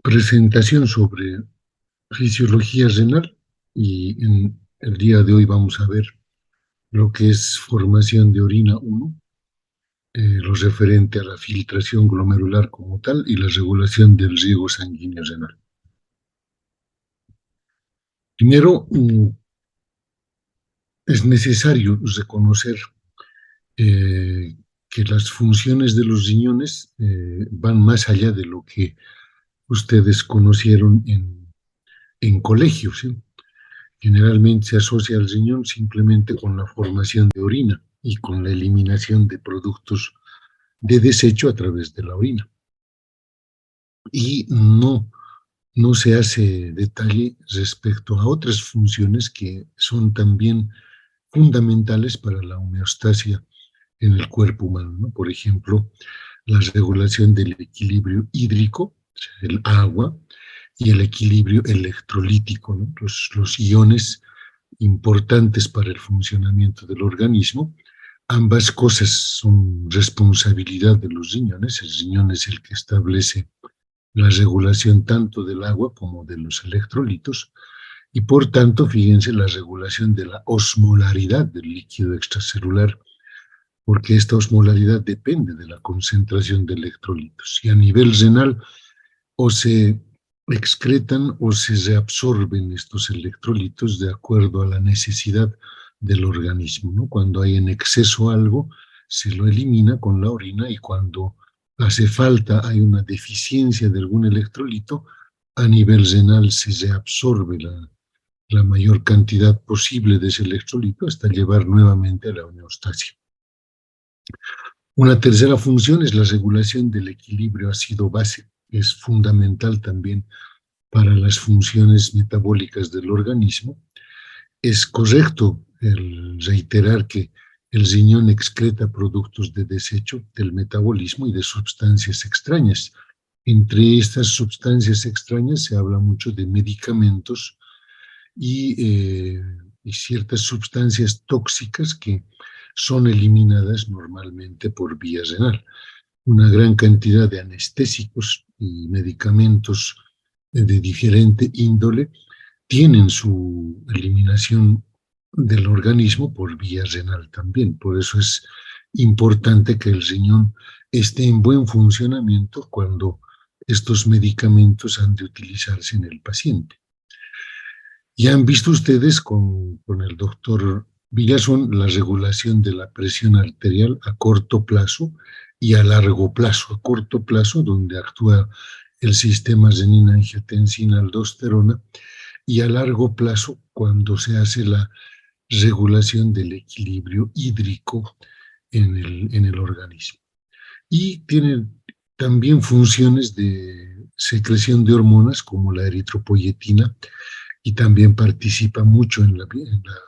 presentación sobre fisiología renal y en el día de hoy vamos a ver lo que es formación de orina 1, lo referente a la filtración glomerular como tal y la regulación del riego sanguíneo renal. Primero, es necesario reconocer eh, que las funciones de los riñones van más allá de lo que ustedes conocieron en colegio, ¿sí? Generalmente se asocia al riñón simplemente con la formación de orina y con la eliminación de productos de desecho a través de la orina. Y no se hace detalle respecto a otras funciones que son también fundamentales para la homeostasia en el cuerpo humano, ¿no? Por ejemplo, la regulación del equilibrio hídrico, o sea, el agua, y el equilibrio electrolítico, ¿no? Los iones importantes para el funcionamiento del organismo. Ambas cosas son responsabilidad de los riñones. El riñón es el que establece la regulación tanto del agua como de los electrolitos y por tanto, fíjense, la regulación de la osmolaridad del líquido extracelular, porque esta osmolaridad depende de la concentración de electrolitos. Y a nivel renal, o se excretan o se reabsorben estos electrolitos de acuerdo a la necesidad del organismo, ¿no? Cuando hay en exceso algo, se lo elimina con la orina y cuando hace falta, hay una deficiencia de algún electrolito, a nivel renal se reabsorbe la mayor cantidad posible de ese electrolito hasta llevar nuevamente a la homeostasia. Una tercera función es la regulación del equilibrio ácido-base. Es fundamental también para las funciones metabólicas del organismo. Es correcto el reiterar que el riñón excreta productos de desecho del metabolismo y de sustancias extrañas. Entre estas sustancias extrañas se habla mucho de medicamentos y ciertas sustancias tóxicas que son eliminadas normalmente por vía renal. Una gran cantidad de anestésicos y medicamentos de diferente índole tienen su eliminación del organismo por vía renal también. Por eso es importante que el riñón esté en buen funcionamiento cuando estos medicamentos han de utilizarse en el paciente. Ya han visto ustedes con el doctor Villazón la regulación de la presión arterial a corto plazo y a largo plazo. A corto plazo, donde actúa el sistema renina-angiotensina-aldosterona, y a largo plazo, cuando se hace la regulación del equilibrio hídrico en el organismo. Y tiene también funciones de secreción de hormonas como la eritropoyetina, y también participa mucho en la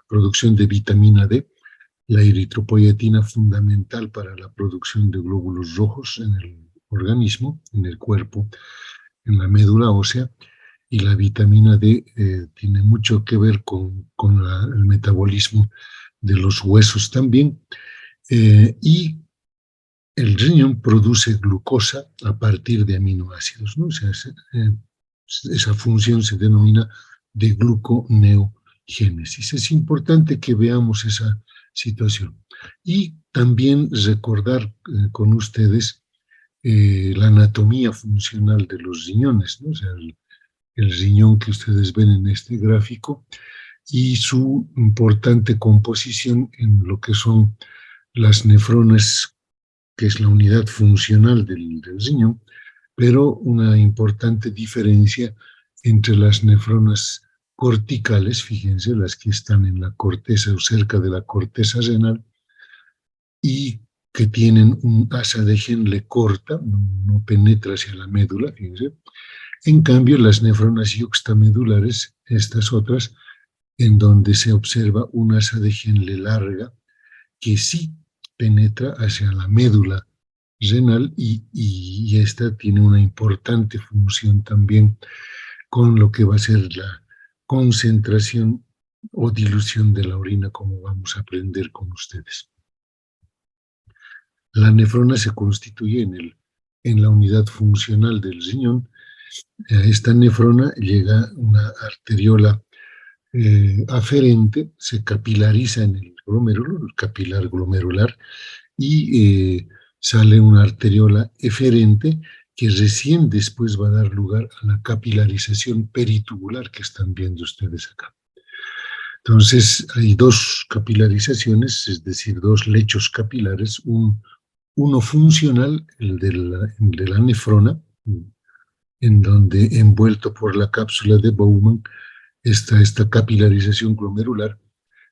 producción de vitamina D, la eritropoyetina fundamental para la producción de glóbulos rojos en el organismo, en el cuerpo, en la médula ósea, y la vitamina D tiene mucho que ver con el metabolismo de los huesos también, y el riñón produce glucosa a partir de aminoácidos, ¿no? O sea, esa función se denomina de gluconeogénesis. Es importante que veamos esa situación. Y también recordar con ustedes la anatomía funcional de los riñones, ¿no? O sea, el riñón que ustedes ven en este gráfico y su importante composición en lo que son las nefronas, que es la unidad funcional del riñón, pero una importante diferencia entre las nefronas corticales, fíjense, las que están en la corteza o cerca de la corteza renal, y que tienen un asa de Henle corta, no penetra hacia la médula, fíjense. En cambio, las nefronas yuxtamedulares, estas otras, en donde se observa un asa de Henle larga, que sí penetra hacia la médula renal y esta tiene una importante función también con lo que va a ser la concentración o dilución de la orina, como vamos a aprender con ustedes. La nefrona se constituye en la unidad funcional del riñón A esta nefrona llega una arteriola aferente, se capilariza en el glomérulo, el capilar glomerular, y sale una arteriola eferente que recién después va a dar lugar a la capilarización peritubular que están viendo ustedes acá. Entonces, hay dos capilarizaciones, es decir, dos lechos capilares, uno funcional, el de la nefrona, en donde envuelto por la cápsula de Bowman está esta capilarización glomerular,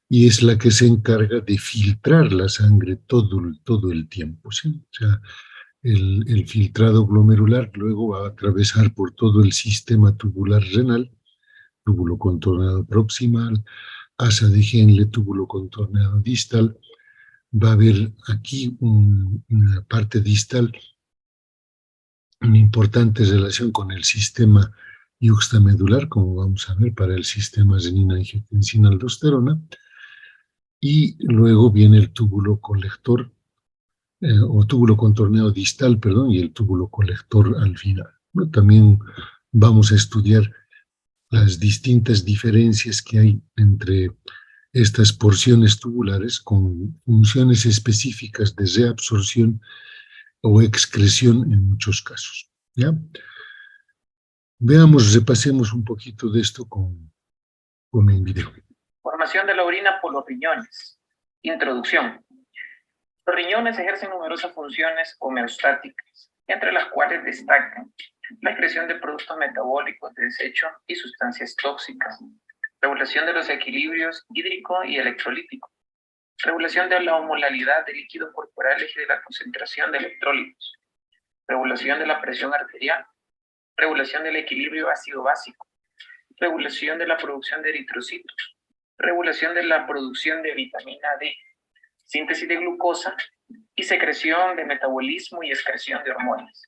y es la que se encarga de filtrar la sangre todo el tiempo, ¿sí? O sea, el filtrado glomerular luego va a atravesar por todo el sistema tubular renal, túbulo contorneado proximal, asa de Henle, túbulo contorneado distal. Va a haber aquí una parte distal, una importante relación con el sistema yuxtamedular, como vamos a ver para el sistema renina-angiotensina-aldosterona, y luego viene el túbulo colector, o túbulo contorneado distal, perdón, y el túbulo colector al final. Bueno, también vamos a estudiar las distintas diferencias que hay entre estas porciones tubulares con funciones específicas de reabsorción o excreción en muchos casos, ¿ya? Veamos, repasemos un poquito de esto con un video. Formación de la orina por los riñones. Introducción. Los riñones ejercen numerosas funciones homeostáticas, entre las cuales destacan la excreción de productos metabólicos de desecho y sustancias tóxicas, regulación de los equilibrios hídrico y electrolítico, regulación de la osmolalidad de líquidos corporales y de la concentración de electrolitos, regulación de la presión arterial, regulación del equilibrio ácido-básico, regulación de la producción de eritrocitos, regulación de la producción de vitamina D, síntesis de glucosa y secreción de metabolismo y excreción de hormonas.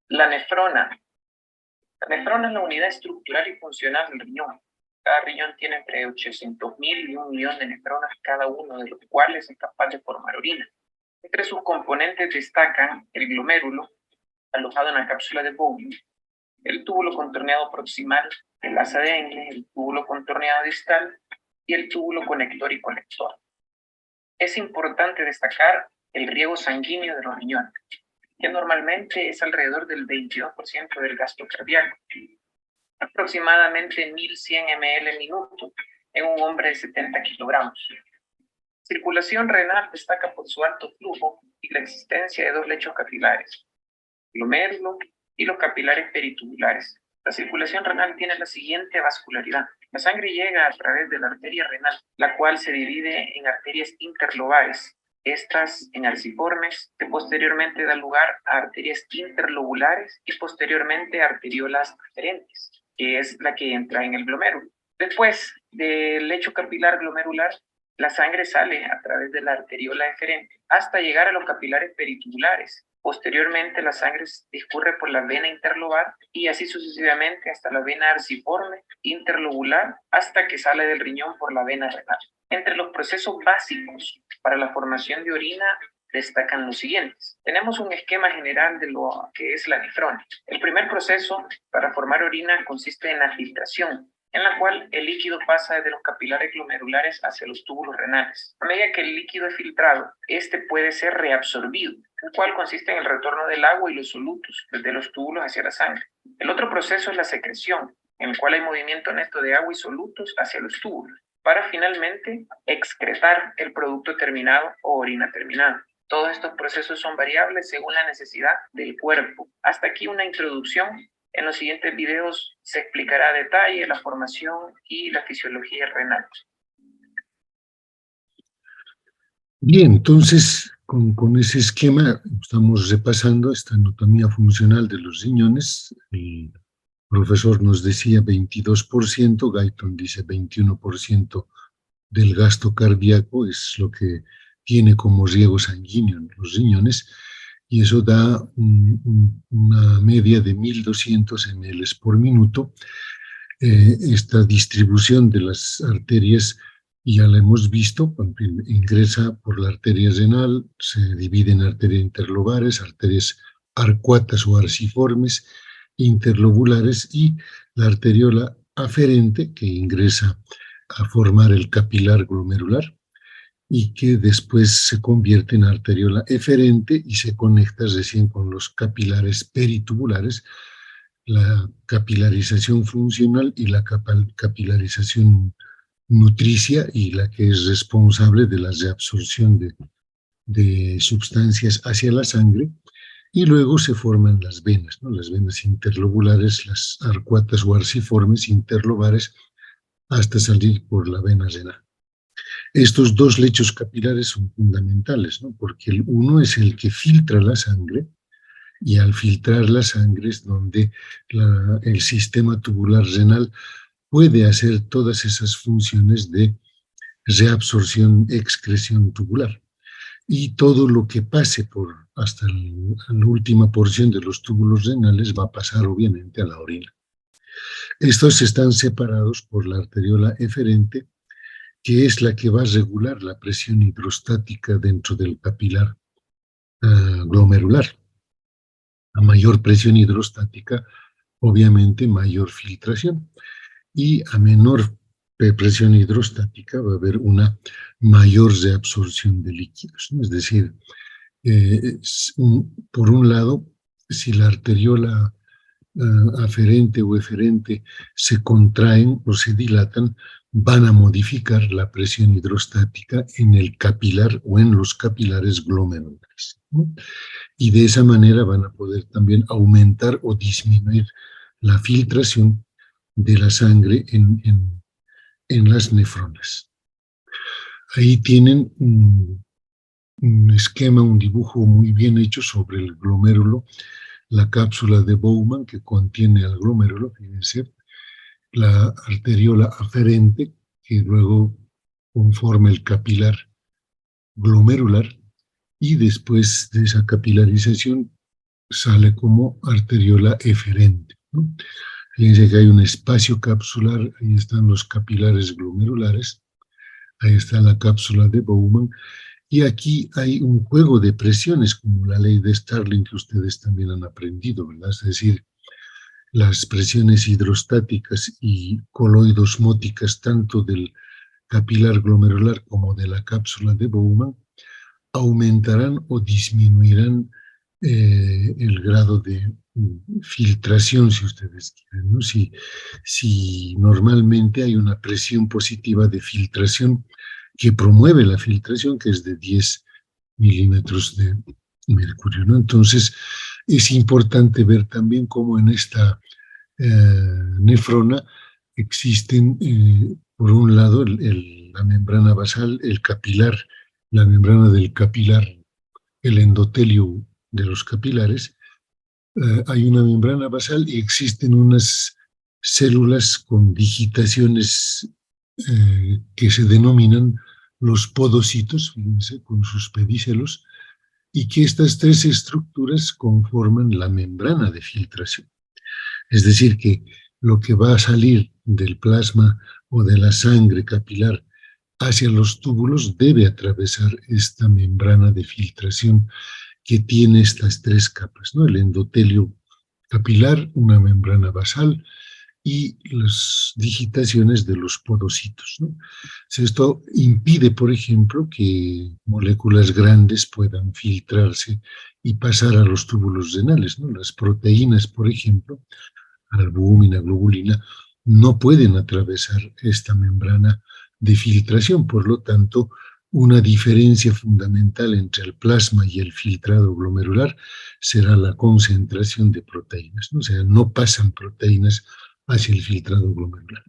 La nefrona. La nefrona es la unidad estructural y funcional del riñón. Cada riñón tiene entre 800.000 y 1.000.000 de nefronas, cada uno de los cuales es capaz de formar orina. Entre sus componentes destacan el glomérulo, alojado en la cápsula de Bowman, el túbulo contorneado proximal, el asa de Henle, el túbulo contorneado distal y el túbulo conector y colector. Es importante destacar el riego sanguíneo de los riñones, que normalmente es alrededor del 22% del gasto cardíaco, aproximadamente 1.100 ml minuto en un hombre de 70 kilogramos. Circulación renal destaca por su alto flujo y la existencia de dos lechos capilares, glomérulo y los capilares peritubulares. La circulación renal tiene la siguiente vascularidad. La sangre llega a través de la arteria renal, la cual se divide en arterias interlobales, estas en arciformes, que posteriormente da lugar a arterias interlobulares y posteriormente a arteriolas aferentes, que es la que entra en el glomérulo. Después del lecho capilar glomerular, la sangre sale a través de la arteriola eferente hasta llegar a los capilares peritubulares. Posteriormente, la sangre discurre por la vena interlobar y así sucesivamente hasta la vena arciforme, interlobular, hasta que sale del riñón por la vena renal. Entre los procesos básicos para la formación de orina destacan los siguientes. Tenemos un esquema general de lo que es la nefrona. El primer proceso para formar orina consiste en la filtración, en la cual el líquido pasa desde los capilares glomerulares hacia los túbulos renales. A medida que el líquido es filtrado, este puede ser reabsorbido, el cual consiste en el retorno del agua y los solutos desde los túbulos hacia la sangre. El otro proceso es la secreción, en el cual hay movimiento neto de agua y solutos hacia los túbulos, para finalmente excretar el producto terminado o orina terminada. Todos estos procesos son variables según la necesidad del cuerpo. Hasta aquí una introducción. En los siguientes videos se explicará a detalle la formación y la fisiología renal. Bien, entonces, con ese esquema estamos repasando esta anatomía funcional de los riñones. El profesor nos decía 22%, Guyton dice 21% del gasto cardíaco es lo que tiene como riego sanguíneo en los riñones, y eso da una media de 1.200 ml por minuto. Esta distribución de las arterias ya la hemos visto, ingresa por la arteria renal, se divide en arterias interlobares, arterias arcuatas o arciformes, interlobulares y la arteriola aferente que ingresa a formar el capilar glomerular y que después se convierte en arteriola eferente y se conecta recién con los capilares peritubulares, la capilarización funcional y la capilarización nutricia y la que es responsable de la reabsorción de sustancias hacia la sangre, y luego se forman las venas, ¿no? Las venas interlobulares, las arcuatas o arciformes interlobares, hasta salir por la vena renal. Estos dos lechos capilares son fundamentales, ¿no? Porque el uno es el que filtra la sangre, y al filtrar la sangre es donde el sistema tubular renal puede hacer todas esas funciones de reabsorción, excreción tubular. Y todo lo que pase por hasta la última porción de los túbulos renales va a pasar obviamente a la orina. Estos están separados por la arteriola eferente, que es la que va a regular la presión hidrostática dentro del capilar glomerular. A mayor presión hidrostática, obviamente mayor filtración, y a menor presión hidrostática va a haber una mayor reabsorción de líquidos, ¿no? Es decir, por un lado, si la arteriola aferente o eferente se contraen o se dilatan, van a modificar la presión hidrostática en el capilar o en los capilares glomerulares, ¿no? Y de esa manera van a poder también aumentar o disminuir la filtración de la sangre en las nefronas. Ahí tienen un esquema, un dibujo muy bien hecho sobre el glomérulo, la cápsula de Bowman que contiene al glomérulo, fíjense, la arteriola aferente que luego conforma el capilar glomerular, y después de esa capilarización sale como arteriola eferente, ¿no? Fíjense que hay un espacio capsular, ahí están los capilares glomerulares, ahí está la cápsula de Bowman, y aquí hay un juego de presiones, como la ley de Starling que ustedes también han aprendido, ¿verdad? Es decir, las presiones hidrostáticas y coloidosmóticas tanto del capilar glomerular como de la cápsula de Bowman aumentarán o disminuirán el grado de filtración, si ustedes quieren, ¿no? Si normalmente hay una presión positiva de filtración que promueve la filtración, que es de 10 milímetros de mercurio, ¿no? Entonces, es importante ver también cómo en esta nefrona existen, por un lado, la membrana basal, el capilar, la membrana del capilar, el endotelio de los capilares. Hay una membrana basal y existen unas células con digitaciones que se denominan los podocitos, fíjense, con sus pedicelos, y que estas tres estructuras conforman la membrana de filtración. Es decir, que lo que va a salir del plasma o de la sangre capilar hacia los túbulos debe atravesar esta membrana de filtración que tiene estas tres capas, ¿no? El endotelio capilar, una membrana basal y las digitaciones de los podocitos, ¿no? Esto impide, por ejemplo, que moléculas grandes puedan filtrarse y pasar a los túbulos renales, ¿no? Las proteínas, por ejemplo, albúmina, globulina, no pueden atravesar esta membrana de filtración. Por lo tanto, una diferencia fundamental entre el plasma y el filtrado glomerular será la concentración de proteínas, ¿no? O sea, no pasan proteínas hacia el filtrado glomerular.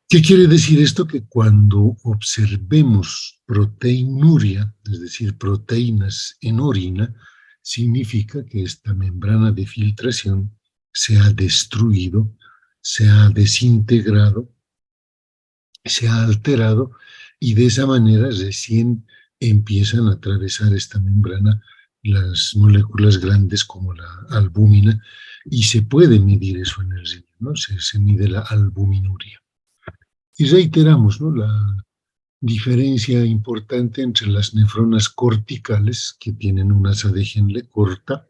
¿Qué quiere decir esto? Que cuando observemos proteinuria, es decir, proteínas en orina, significa que esta membrana de filtración se ha destruido, se ha desintegrado, se ha alterado, y de esa manera recién empiezan a atravesar esta membrana las moléculas grandes como la albúmina, y se puede medir eso en el riñón, ¿no? Se mide la albuminuria. Y reiteramos, ¿no?, la diferencia importante entre las nefronas corticales, que tienen una ADGenle corta,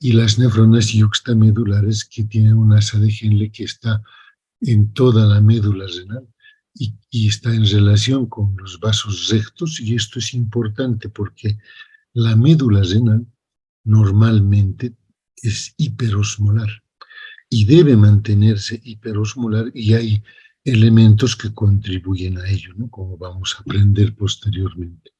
y las nefronas yuxtamedulares que tienen una asa de Henle que está en toda la médula renal y está en relación con los vasos rectos, y esto es importante porque la médula renal normalmente es hiperosmolar y debe mantenerse hiperosmolar, y hay elementos que contribuyen a ello, ¿no? Como vamos a aprender posteriormente.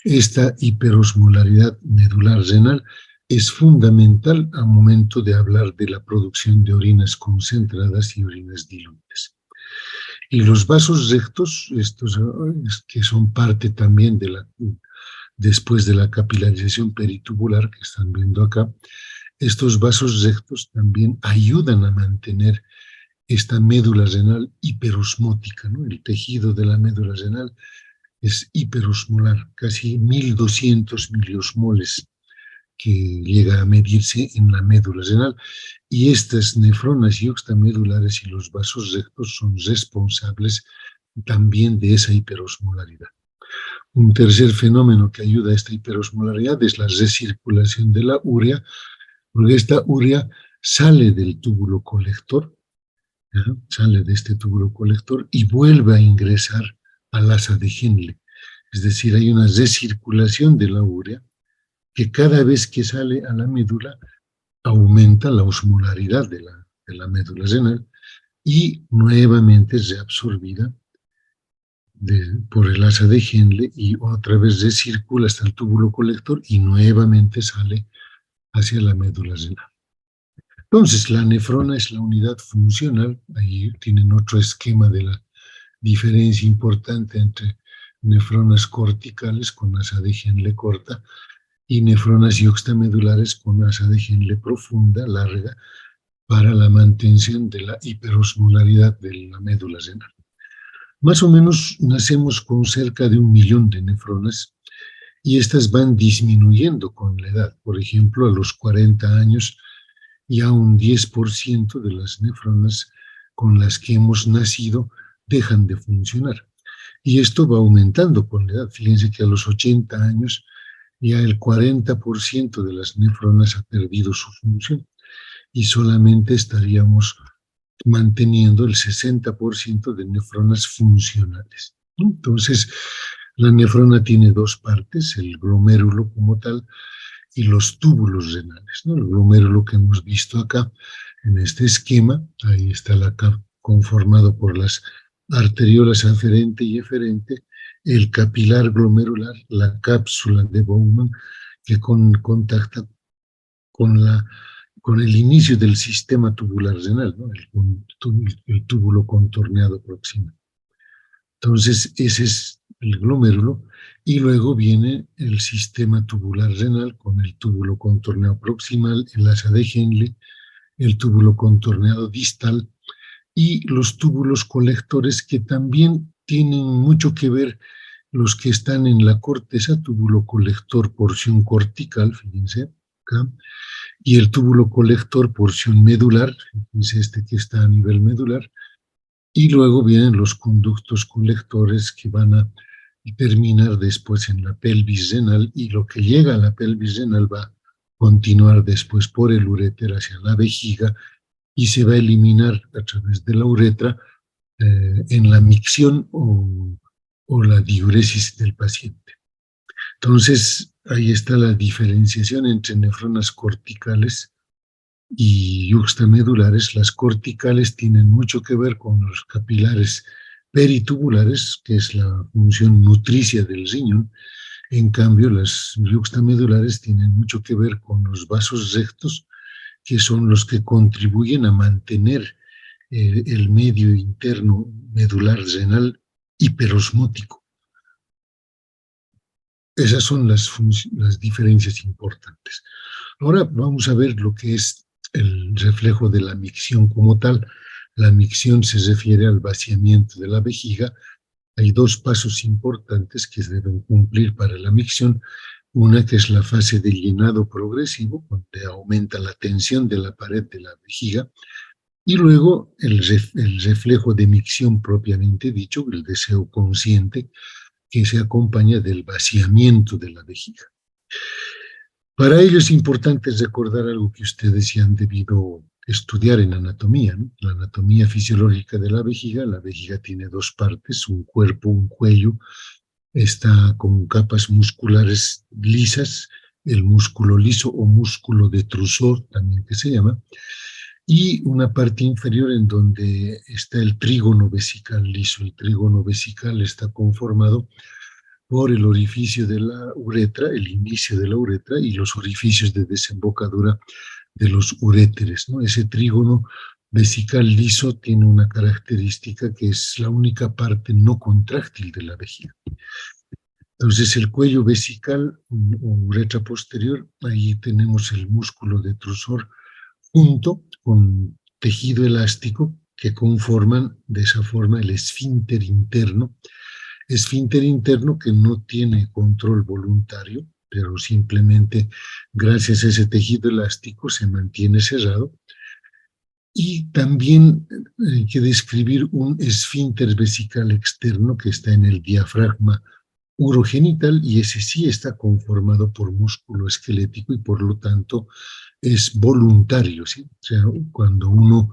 Esta hiperosmolaridad medular renal es fundamental al momento de hablar de la producción de orinas concentradas y orinas diluidas. Y los vasos rectos, estos que son parte también de después de la capilarización peritubular que están viendo acá, estos vasos rectos también ayudan a mantener esta médula renal hiperosmótica, ¿no? El tejido de la médula renal es hiperosmolar, casi 1200 miliosmoles que llega a medirse en la médula renal, y estas nefronas yuxtamedulares y los vasos rectos son responsables también de esa hiperosmolaridad. Un tercer fenómeno que ayuda a esta hiperosmolaridad es la recirculación de la urea, porque esta urea sale del túbulo colector, ¿ya? Sale de este túbulo colector y vuelve a ingresar al asa de Henle. Es decir, hay una recirculación de la urea que cada vez que sale a la médula aumenta la osmolaridad de la médula renal y nuevamente es reabsorbida por el asa de Henle y otra vez recircula hasta el túbulo colector y nuevamente sale hacia la médula renal. Entonces, la nefrona es la unidad funcional. Ahí tienen otro esquema de la diferencia importante entre nefronas corticales con asa de Henle corta y nefronas yuxtamedulares con asa de Henle profunda, larga, para la mantención de la hiperosmolaridad de la médula renal. Más o menos nacemos con cerca de 1 millón de nefronas y estas van disminuyendo con la edad. Por ejemplo, a los 40 años ya un 10% de las nefronas con las que hemos nacido dejan de funcionar. Y esto va aumentando con la edad. Fíjense que a los 80 años ya el 40% de las nefronas ha perdido su función y solamente estaríamos manteniendo el 60% de nefronas funcionales. Entonces, la nefrona tiene dos partes, el glomérulo como tal y los túbulos renales, ¿no? El glomérulo que hemos visto acá en este esquema, ahí está conformado por las arteriolas aferente y eferente, el capilar glomerular, la cápsula de Bowman, que contacta con el inicio del sistema tubular renal, ¿no? El túbulo contorneado proximal. Entonces, ese es el glomérulo, y luego viene el sistema tubular renal con el túbulo contorneado proximal, el asa de Henle, el túbulo contorneado distal y los túbulos colectores, que también tienen mucho que ver, los que están en la corteza, túbulo colector porción cortical, fíjense acá, y el túbulo colector porción medular, fíjense este que está a nivel medular, y luego vienen los conductos colectores que van a terminar después en la pelvis renal, y lo que llega a la pelvis renal va a continuar después por el uréter hacia la vejiga y se va a eliminar a través de la uretra en la micción o la diuresis del paciente. Entonces, ahí está la diferenciación entre nefronas corticales y yuxtamedulares. Las corticales tienen mucho que ver con los capilares peritubulares, que es la función nutricia del riñón. En cambio, las yuxtamedulares tienen mucho que ver con los vasos rectos, que son los que contribuyen a mantener el medio interno medular renal hiperosmótico. Esas son las diferencias importantes. Ahora vamos a ver lo que es el reflejo de la micción como tal. La micción se refiere al vaciamiento de la vejiga. Hay dos pasos importantes que se deben cumplir para la micción. Una que es la fase de llenado progresivo, donde aumenta la tensión de la pared de la vejiga, y luego el reflejo de micción propiamente dicho, el deseo consciente, que se acompaña del vaciamiento de la vejiga. Para ello es importante recordar algo que ustedes ya han debido estudiar en anatomía, ¿no? La anatomía fisiológica de la vejiga. La vejiga tiene dos partes, un cuerpo, un cuello, está con capas musculares lisas, el músculo liso o músculo detrusor también que se llama, y una parte inferior en donde está el trígono vesical liso. El trígono vesical está conformado por el orificio de la uretra, el inicio de la uretra y los orificios de desembocadura de los uréteres, ¿no? Ese trígono vesical liso tiene una característica que es la única parte no contráctil de la vejiga. Entonces el cuello vesical o uretra posterior, ahí tenemos el músculo detrusor junto con tejido elástico que conforman de esa forma el esfínter interno que no tiene control voluntario, pero simplemente gracias a ese tejido elástico se mantiene cerrado. Y también hay que describir un esfínter vesical externo que está en el diafragma urogenital, y ese sí está conformado por músculo esquelético y por lo tanto es voluntario, ¿sí? O sea, cuando uno,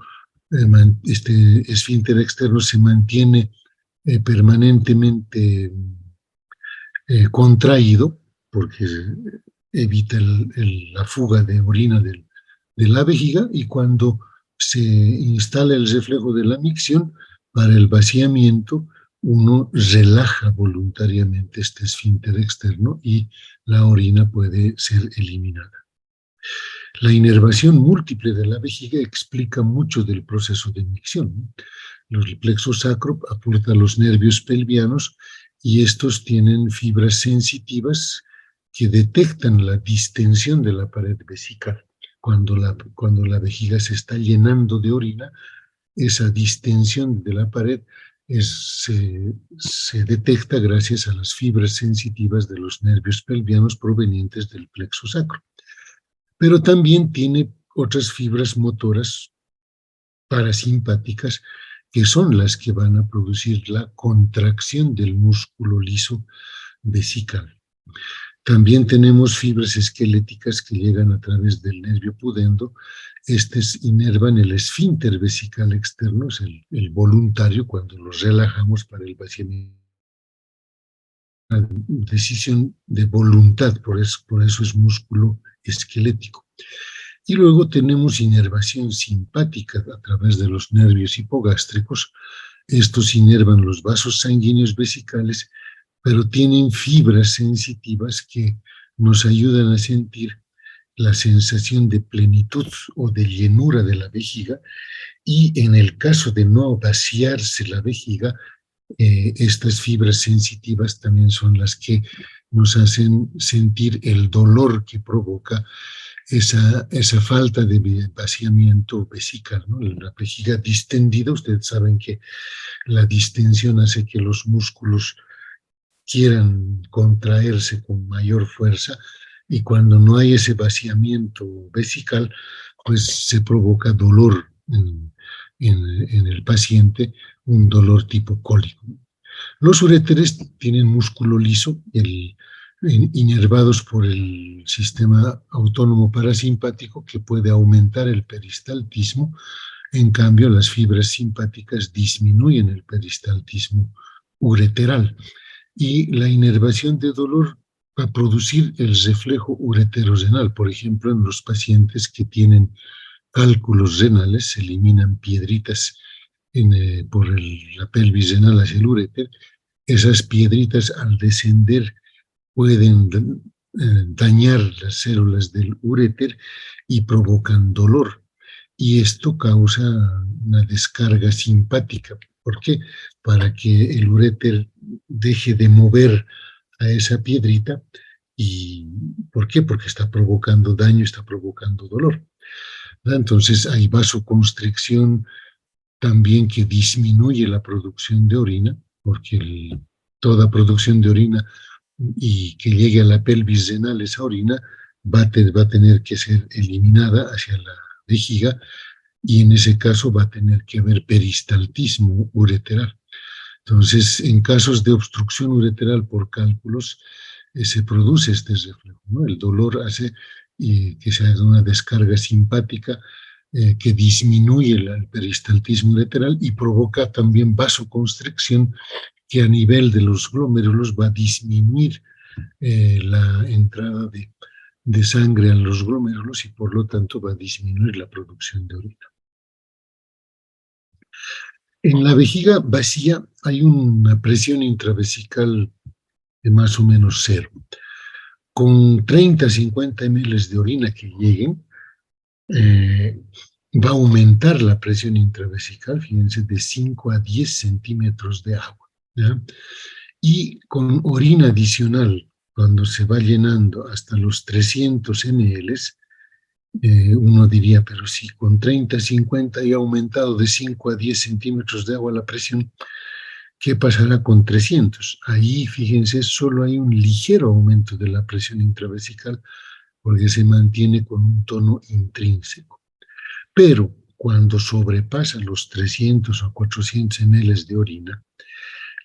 este esfínter externo se mantiene permanentemente contraído, porque evita la fuga de orina de la vejiga, y cuando se instala el reflejo de la micción para el vaciamiento, uno relaja voluntariamente este esfínter externo y la orina puede ser eliminada. La inervación múltiple de la vejiga explica mucho del proceso de micción. El plexo sacro aporta los nervios pelvianos y estos tienen fibras sensitivas que detectan la distensión de la pared vesical. Cuando la vejiga se está llenando de orina, esa distensión de la pared se detecta gracias a las fibras sensitivas de los nervios pelvianos provenientes del plexo sacro. Pero también tiene otras fibras motoras parasimpáticas que son las que van a producir la contracción del músculo liso vesical. También tenemos fibras esqueléticas que llegan a través del nervio pudendo. Estos inervan el esfínter vesical externo, es el voluntario, cuando los relajamos para el vaciamiento. Una decisión de voluntad, por eso es músculo esquelético. Y luego tenemos inervación simpática a través de los nervios hipogástricos. Estos inervan los vasos sanguíneos vesicales, pero tienen fibras sensitivas que nos ayudan a sentir la sensación de plenitud o de llenura de la vejiga, y en el caso de no vaciarse la vejiga, estas fibras sensitivas también son las que nos hacen sentir el dolor que provoca esa falta de vaciamiento vesical, ¿no? La vejiga distendida, ustedes saben que la distensión hace que los músculos quieran contraerse con mayor fuerza, y cuando no hay ese vaciamiento vesical, pues se provoca dolor en el paciente, un dolor tipo cólico. Los uréteres tienen músculo liso, inervados por el sistema autónomo parasimpático, que puede aumentar el peristaltismo. En cambio, las fibras simpáticas disminuyen el peristaltismo ureteral. Y la inervación de dolor va a producir el reflejo ureterorenal. Por ejemplo, en los pacientes que tienen cálculos renales, se eliminan piedritas por la pelvis renal hacia el uréter. Esas piedritas, al descender, pueden dañar las células del uréter y provocan dolor. Y esto causa una descarga simpática. ¿Por qué? Para que el uréter deje de mover a esa piedrita. ¿Y por qué? Porque está provocando daño, está provocando dolor. Entonces hay vasoconstricción también, que disminuye la producción de orina, porque toda producción de orina y que llegue a la pelvis renal, esa orina va a tener que ser eliminada hacia la vejiga, y en ese caso va a tener que haber peristaltismo ureteral. Entonces, en casos de obstrucción ureteral por cálculos, se produce este reflejo, ¿no? El dolor hace que se haga una descarga simpática que disminuye el peristaltismo lateral y provoca también vasoconstricción que a nivel de los glomérulos va a disminuir la entrada de sangre a los glomérulos y por lo tanto va a disminuir la producción de orina. En la vejiga vacía hay una presión intravesical de más o menos cero. Con 30 a 50 ml de orina que lleguen, va a aumentar la presión intravesical, fíjense, de 5 a 10 centímetros de agua, ¿ya? Y con orina adicional, cuando se va llenando hasta los 300 ml, uno diría, pero si con 30, 50 ya ha aumentado de 5 a 10 centímetros de agua la presión, ¿qué pasará con 300? Ahí, fíjense, solo hay un ligero aumento de la presión intravesical porque se mantiene con un tono intrínseco. Pero cuando sobrepasa los 300 o 400 ml de orina,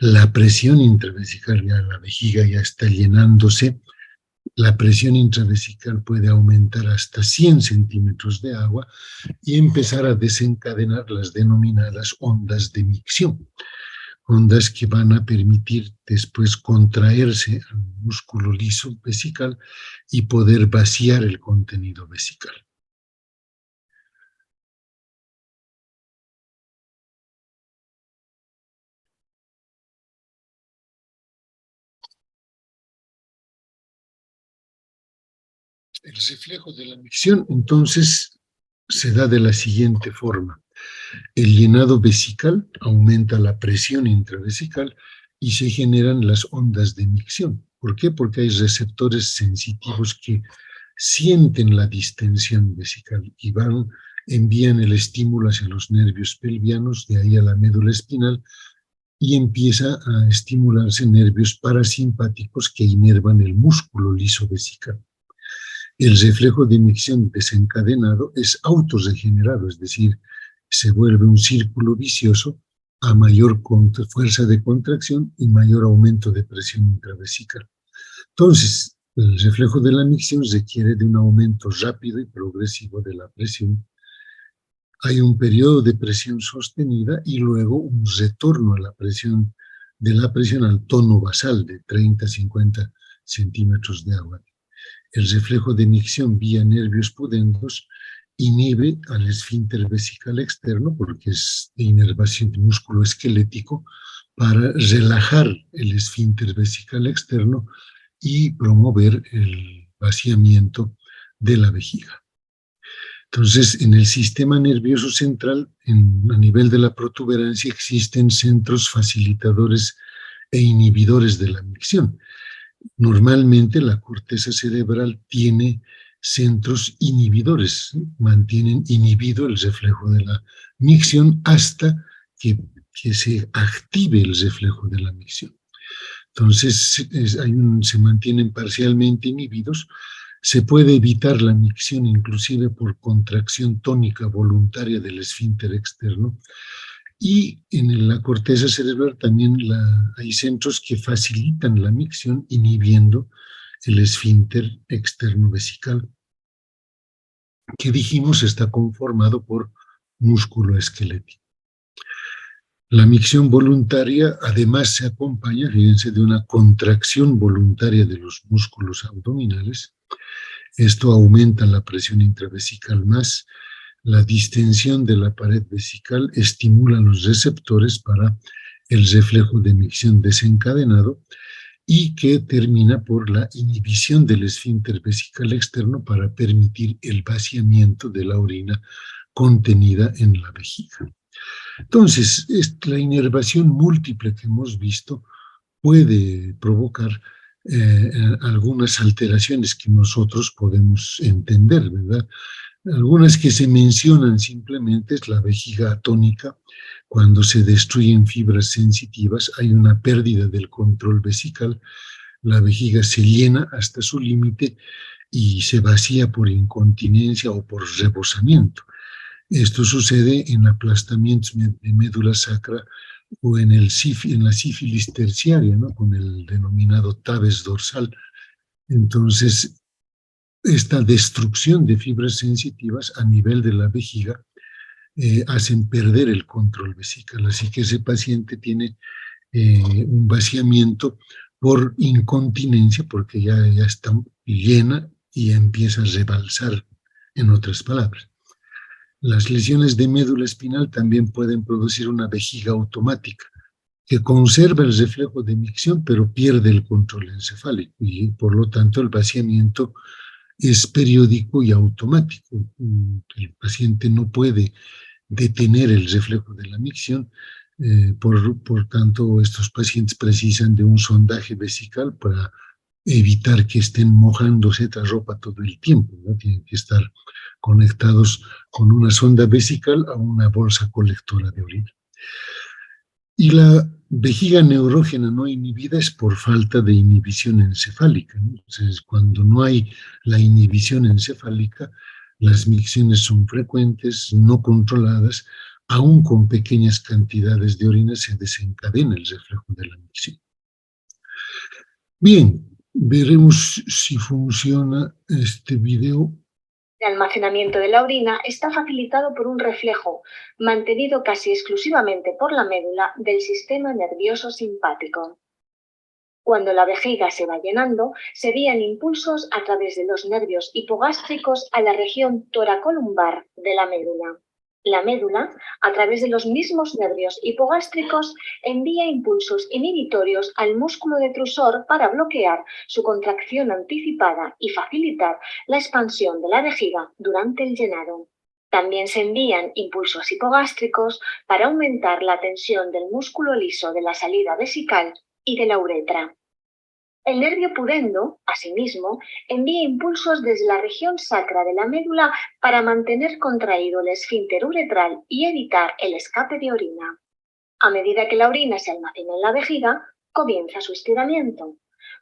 la presión intravesical, ya la vejiga ya está llenándose, la presión intravesical puede aumentar hasta 100 centímetros de agua y empezar a desencadenar las denominadas ondas de micción, ondas que van a permitir después contraerse al músculo liso vesical y poder vaciar el contenido vesical. El reflejo de la micción, entonces, se da de la siguiente forma. El llenado vesical aumenta la presión intravesical y se generan las ondas de micción. ¿Por qué? Porque hay receptores sensitivos que sienten la distensión vesical y envían el estímulo hacia los nervios pelvianos, de ahí a la médula espinal, y empieza a estimularse nervios parasimpáticos que inervan el músculo liso vesical. El reflejo de micción desencadenado es autorregenerado, es decir, se vuelve un círculo vicioso a mayor fuerza de contracción y mayor aumento de presión intravesical. Entonces, el reflejo de la micción requiere de un aumento rápido y progresivo de la presión. Hay un periodo de presión sostenida y luego un retorno a la presión, de la presión al tono basal de 30 a 50 centímetros de agua. El reflejo de micción vía nervios pudendos inhibe al esfínter vesical externo, porque es de inervación de músculo esquelético, para relajar el esfínter vesical externo y promover el vaciamiento de la vejiga. Entonces, en el sistema nervioso central, a nivel de la protuberancia, existen centros facilitadores e inhibidores de la micción. Normalmente la corteza cerebral tiene centros inhibidores, mantienen inhibido el reflejo de la micción hasta que se active el reflejo de la micción. Entonces se mantienen parcialmente inhibidos. Se puede evitar la micción inclusive por contracción tónica voluntaria del esfínter externo. Y en la corteza cerebral también hay centros que facilitan la micción inhibiendo el esfínter externo vesical, que dijimos está conformado por músculo esquelético. La micción voluntaria además se acompaña, fíjense, de una contracción voluntaria de los músculos abdominales. Esto aumenta la presión intravesical más. La distensión de la pared vesical estimula los receptores para el reflejo de micción desencadenado y que termina por la inhibición del esfínter vesical externo para permitir el vaciamiento de la orina contenida en la vejiga. Entonces, la inervación múltiple que hemos visto puede provocar algunas alteraciones que nosotros podemos entender, ¿verdad? Algunas que se mencionan simplemente es la vejiga atónica. Cuando se destruyen fibras sensitivas hay una pérdida del control vesical, la vejiga se llena hasta su límite y se vacía por incontinencia o por rebosamiento. Esto sucede en aplastamientos de médula sacra o en la sífilis terciaria, ¿no? Con el denominado tabes dorsal, Entonces, esta destrucción de fibras sensitivas a nivel de la vejiga hacen perder el control vesical, así que ese paciente tiene un vaciamiento por incontinencia, porque ya está llena y empieza a rebalsar, en otras palabras. Las lesiones de médula espinal también pueden producir una vejiga automática, que conserva el reflejo de micción, pero pierde el control encefálico y por lo tanto el vaciamiento es periódico y automático. El paciente no puede detener el reflejo de la micción, por tanto estos pacientes precisan de un sondaje vesical para evitar que estén mojándose esta ropa todo el tiempo, ¿no? Tienen que estar conectados con una sonda vesical a una bolsa colectora de orina. Y la vejiga neurógena no inhibida es por falta de inhibición encefálica, ¿no? Entonces, cuando no hay la inhibición encefálica, las micciones son frecuentes, no controladas, aún con pequeñas cantidades de orina se desencadena el reflejo de la micción. Bien, veremos si funciona este video. El almacenamiento de la orina está facilitado por un reflejo, mantenido casi exclusivamente por la médula del sistema nervioso simpático. Cuando la vejiga se va llenando, se envían impulsos a través de los nervios hipogástricos a la región toracolumbar de la médula. La médula, a través de los mismos nervios hipogástricos, envía impulsos inhibitorios al músculo detrusor para bloquear su contracción anticipada y facilitar la expansión de la vejiga durante el llenado. También se envían impulsos hipogástricos para aumentar la tensión del músculo liso de la salida vesical y de la uretra. El nervio pudendo, asimismo, envía impulsos desde la región sacra de la médula para mantener contraído el esfínter uretral y evitar el escape de orina. A medida que la orina se almacena en la vejiga, comienza su estiramiento.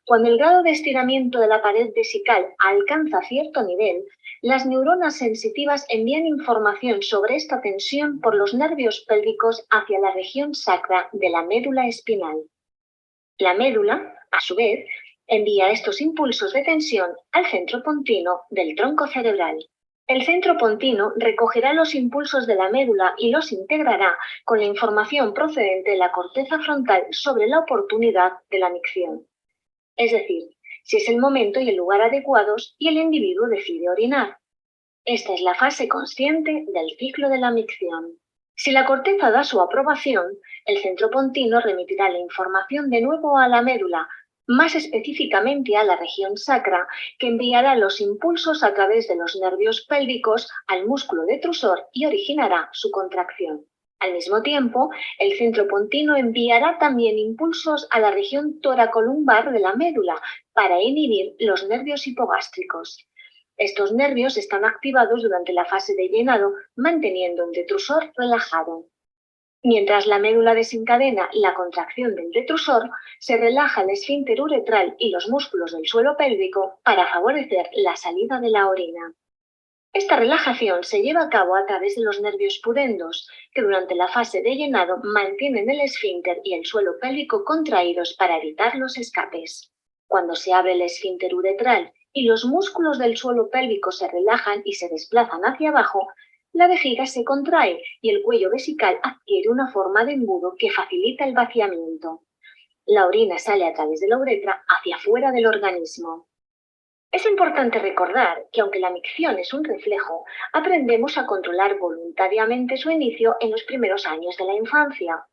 Cuando el grado de estiramiento de la pared vesical alcanza cierto nivel, las neuronas sensitivas envían información sobre esta tensión por los nervios pélvicos hacia la región sacra de la médula espinal. La médula, a su vez, envía estos impulsos de tensión al centro pontino del tronco cerebral. El centro pontino recogerá los impulsos de la médula y los integrará con la información procedente de la corteza frontal sobre la oportunidad de la micción. Es decir, si es el momento y el lugar adecuados y el individuo decide orinar. Esta es la fase consciente del ciclo de la micción. Si la corteza da su aprobación, el centro pontino remitirá la información de nuevo a la médula, más específicamente a la región sacra, que enviará los impulsos a través de los nervios pélvicos al músculo detrusor y originará su contracción. Al mismo tiempo, el centro pontino enviará también impulsos a la región toracolumbar de la médula para inhibir los nervios hipogástricos. Estos nervios están activados durante la fase de llenado, manteniendo el detrusor relajado. Mientras la médula desencadena la contracción del detrusor, se relaja el esfínter uretral y los músculos del suelo pélvico para favorecer la salida de la orina. Esta relajación se lleva a cabo a través de los nervios pudendos, que durante la fase de llenado mantienen el esfínter y el suelo pélvico contraídos para evitar los escapes. Cuando se abre el esfínter uretral y los músculos del suelo pélvico se relajan y se desplazan hacia abajo, la vejiga se contrae y el cuello vesical adquiere una forma de embudo que facilita el vaciamiento. La orina sale a través de la uretra hacia afuera del organismo. Es importante recordar que aunque la micción es un reflejo, aprendemos a controlar voluntariamente su inicio en los primeros años de la infancia.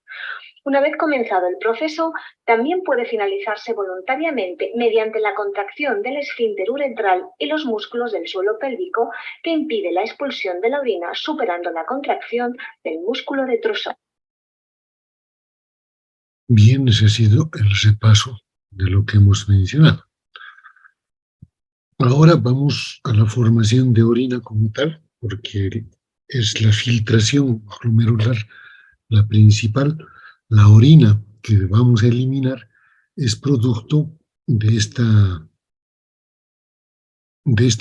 Una vez comenzado el proceso, también puede finalizarse voluntariamente mediante la contracción del esfínter uretral y los músculos del suelo pélvico que impide la expulsión de la orina superando la contracción del músculo detrusor. Bien, ese ha sido el repaso de lo que hemos mencionado. Ahora vamos a la formación de orina como tal, porque es la filtración glomerular la principal. La orina que vamos a eliminar es producto de esta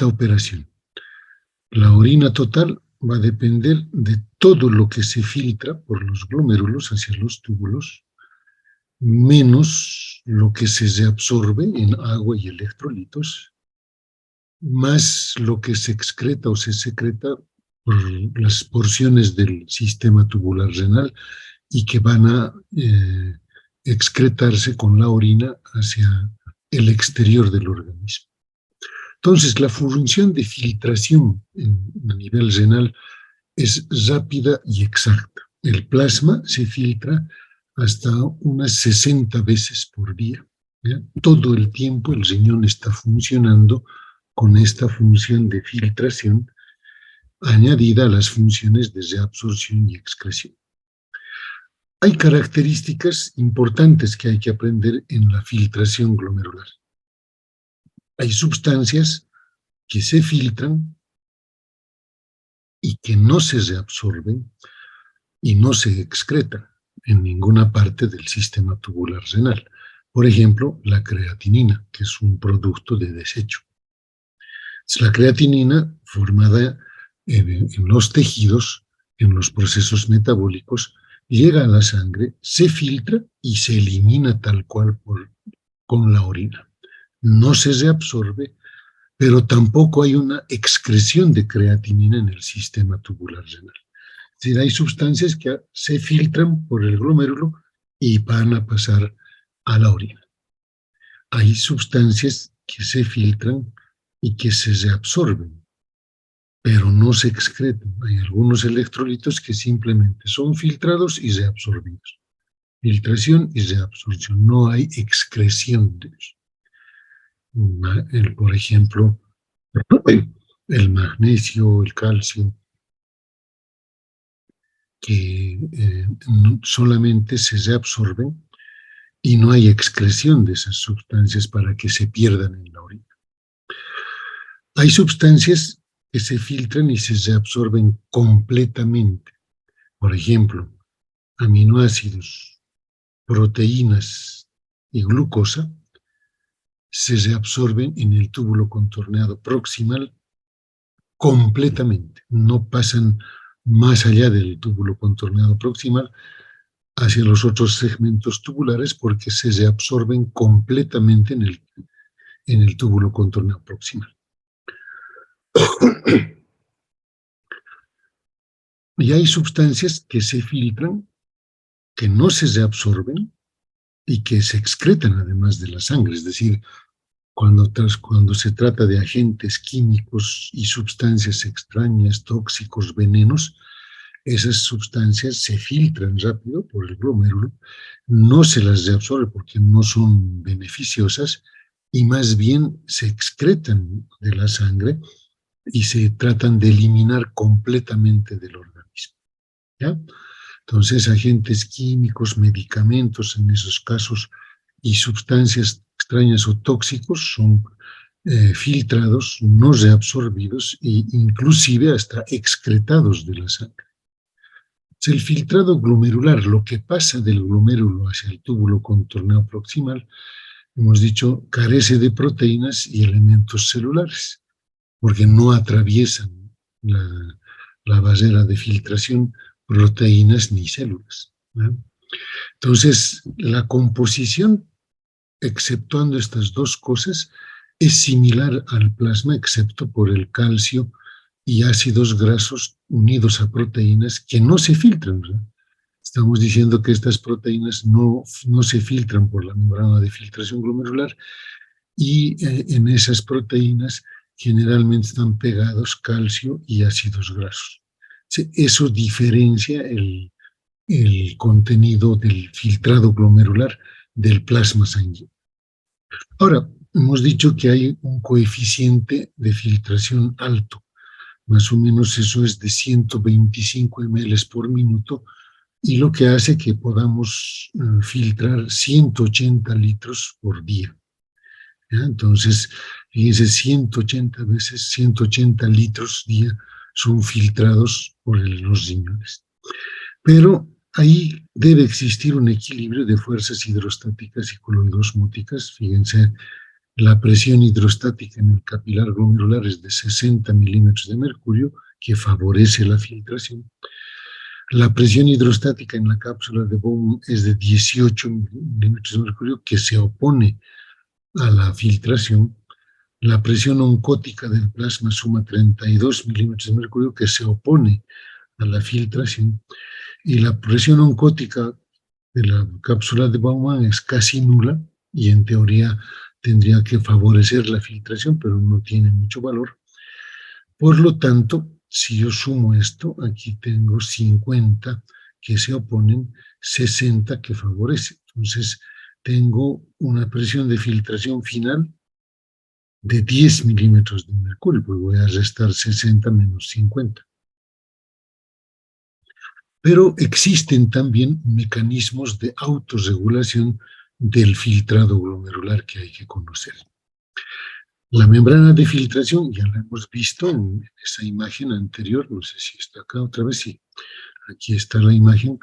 operación. La orina total va a depender de todo lo que se filtra por los glomérulos hacia los túbulos, menos lo que se reabsorbe en agua y electrolitos, más lo que se excreta o se secreta por las porciones del sistema tubular renal y que van a excretarse con la orina hacia el exterior del organismo. Entonces, la función de filtración a nivel renal es rápida y exacta. El plasma se filtra hasta unas 60 veces por día. ¿Ya? Todo el tiempo el riñón está funcionando con esta función de filtración añadida a las funciones de reabsorción y excreción. Hay características importantes que hay que aprender en la filtración glomerular. Hay sustancias que se filtran y que no se reabsorben y no se excretan en ninguna parte del sistema tubular renal. Por ejemplo, la creatinina, que es un producto de desecho. La creatinina, formada en los tejidos, en los procesos metabólicos, llega a la sangre, se filtra y se elimina tal cual con la orina. No se reabsorbe, pero tampoco hay una excreción de creatinina en el sistema tubular renal. Es decir, hay sustancias que se filtran por el glomérulo y van a pasar a la orina. Hay sustancias que se filtran y que se reabsorben, pero no se excretan. Hay algunos electrolitos que simplemente son filtrados y reabsorbidos. Filtración y reabsorción, no hay excreción de ellos. Por ejemplo, el magnesio, el calcio, que solamente se reabsorben y no hay excreción de esas sustancias para que se pierdan en la orina. Hay sustancias que se filtran y se reabsorben completamente. Por ejemplo, aminoácidos, proteínas y glucosa se reabsorben en el túbulo contorneado proximal completamente. No pasan más allá del túbulo contorneado proximal hacia los otros segmentos tubulares porque se reabsorben completamente en el túbulo contorneado proximal. Y hay sustancias que se filtran, que no se reabsorben y que se excretan además de la sangre. Es decir, cuando se trata de agentes químicos y sustancias extrañas, tóxicos, venenos, esas sustancias se filtran rápido por el glomérulo, no se las reabsorbe porque no son beneficiosas y más bien se excretan de la sangre y se tratan de eliminar completamente del organismo. ¿Ya? Entonces, agentes químicos, medicamentos en esos casos y sustancias extrañas o tóxicos son filtrados, no reabsorbidos e inclusive hasta excretados de la sangre. El filtrado glomerular, lo que pasa del glomérulo hacia el túbulo contorneado proximal, hemos dicho, carece de proteínas y elementos celulares, porque no atraviesan la barrera de filtración proteínas ni células, ¿no? Entonces, la composición, exceptuando estas dos cosas, es similar al plasma, excepto por el calcio y ácidos grasos unidos a proteínas que no se filtran, ¿verdad? Estamos diciendo que estas proteínas no se filtran por la membrana de filtración glomerular y en esas proteínas generalmente están pegados calcio y ácidos grasos. Eso diferencia el contenido del filtrado glomerular del plasma sanguíneo. Ahora, hemos dicho que hay un coeficiente de filtración alto, más o menos eso es de 125 ml por minuto, y lo que hace que podamos filtrar 180 litros por día. ¿Ya? Entonces, fíjense, 180 veces, 180 litros día son filtrados por los riñones. Pero ahí debe existir un equilibrio de fuerzas hidrostáticas y coloidosmóticas. Fíjense, la presión hidrostática en el capilar glomerular es de 60 milímetros de mercurio, que favorece la filtración. La presión hidrostática en la cápsula de Bowman es de 18 milímetros de mercurio, que se opone a la filtración. La presión oncótica del plasma suma 32 milímetros de mercurio, que se opone a la filtración. Y la presión oncótica de la cápsula de Bowman es casi nula y en teoría tendría que favorecer la filtración, pero no tiene mucho valor. Por lo tanto, si yo sumo esto, aquí tengo 50 que se oponen, 60 que favorecen. Entonces, tengo una presión de filtración final de 10 milímetros de mercurio, pues voy a restar 60 menos 50. Pero existen también mecanismos de autorregulación del filtrado glomerular que hay que conocer. La membrana de filtración, ya la hemos visto en esa imagen anterior, no sé si está acá otra vez, sí, aquí está la imagen.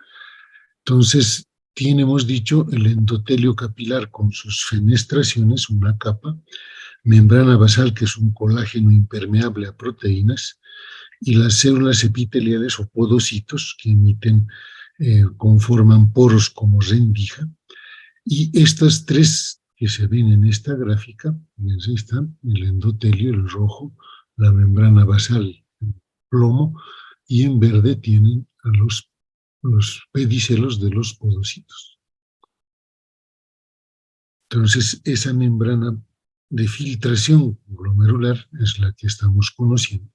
Entonces, hemos dicho, el endotelio capilar con sus fenestraciones, una capa, membrana basal, que es un colágeno impermeable a proteínas, y las células epiteliales o podocitos que conforman poros como rendija, y estas tres que se ven en esta gráfica, ahí están, el endotelio, el rojo, la membrana basal, el plomo, y en verde tienen a los pedicelos de los podocitos. Entonces, esa membrana de filtración glomerular es la que estamos conociendo.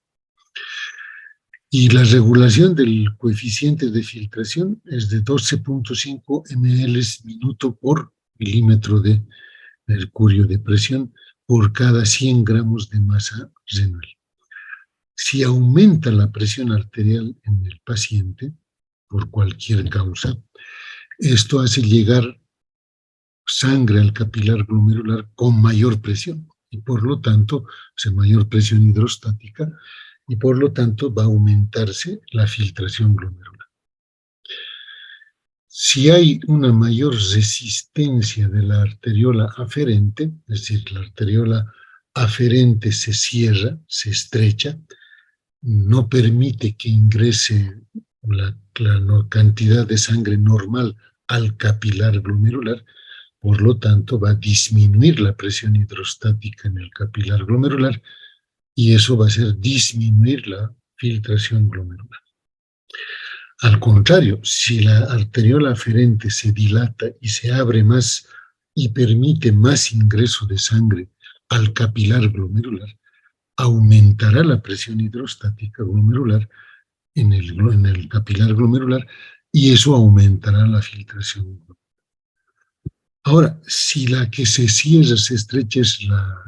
Y la regulación del coeficiente de filtración es de 12.5 ml minuto por milímetro de mercurio de presión por cada 100 gramos de masa renal. Si aumenta la presión arterial en el paciente, por cualquier causa, esto hace llegar sangre al capilar glomerular con mayor presión y por lo tanto, mayor presión hidrostática, y por lo tanto va a aumentarse la filtración glomerular. Si hay una mayor resistencia de la arteriola aferente, es decir, la arteriola aferente se cierra, se estrecha, no permite que ingrese la cantidad de sangre normal al capilar glomerular, por lo tanto va a disminuir la presión hidrostática en el capilar glomerular y eso va a hacer disminuir la filtración glomerular. Al contrario, si la arteriola aferente se dilata y se abre más y permite más ingreso de sangre al capilar glomerular, aumentará la presión hidrostática glomerular en el capilar glomerular y eso aumentará la filtración glomerular. Ahora, si la que se cierra, se estrecha es la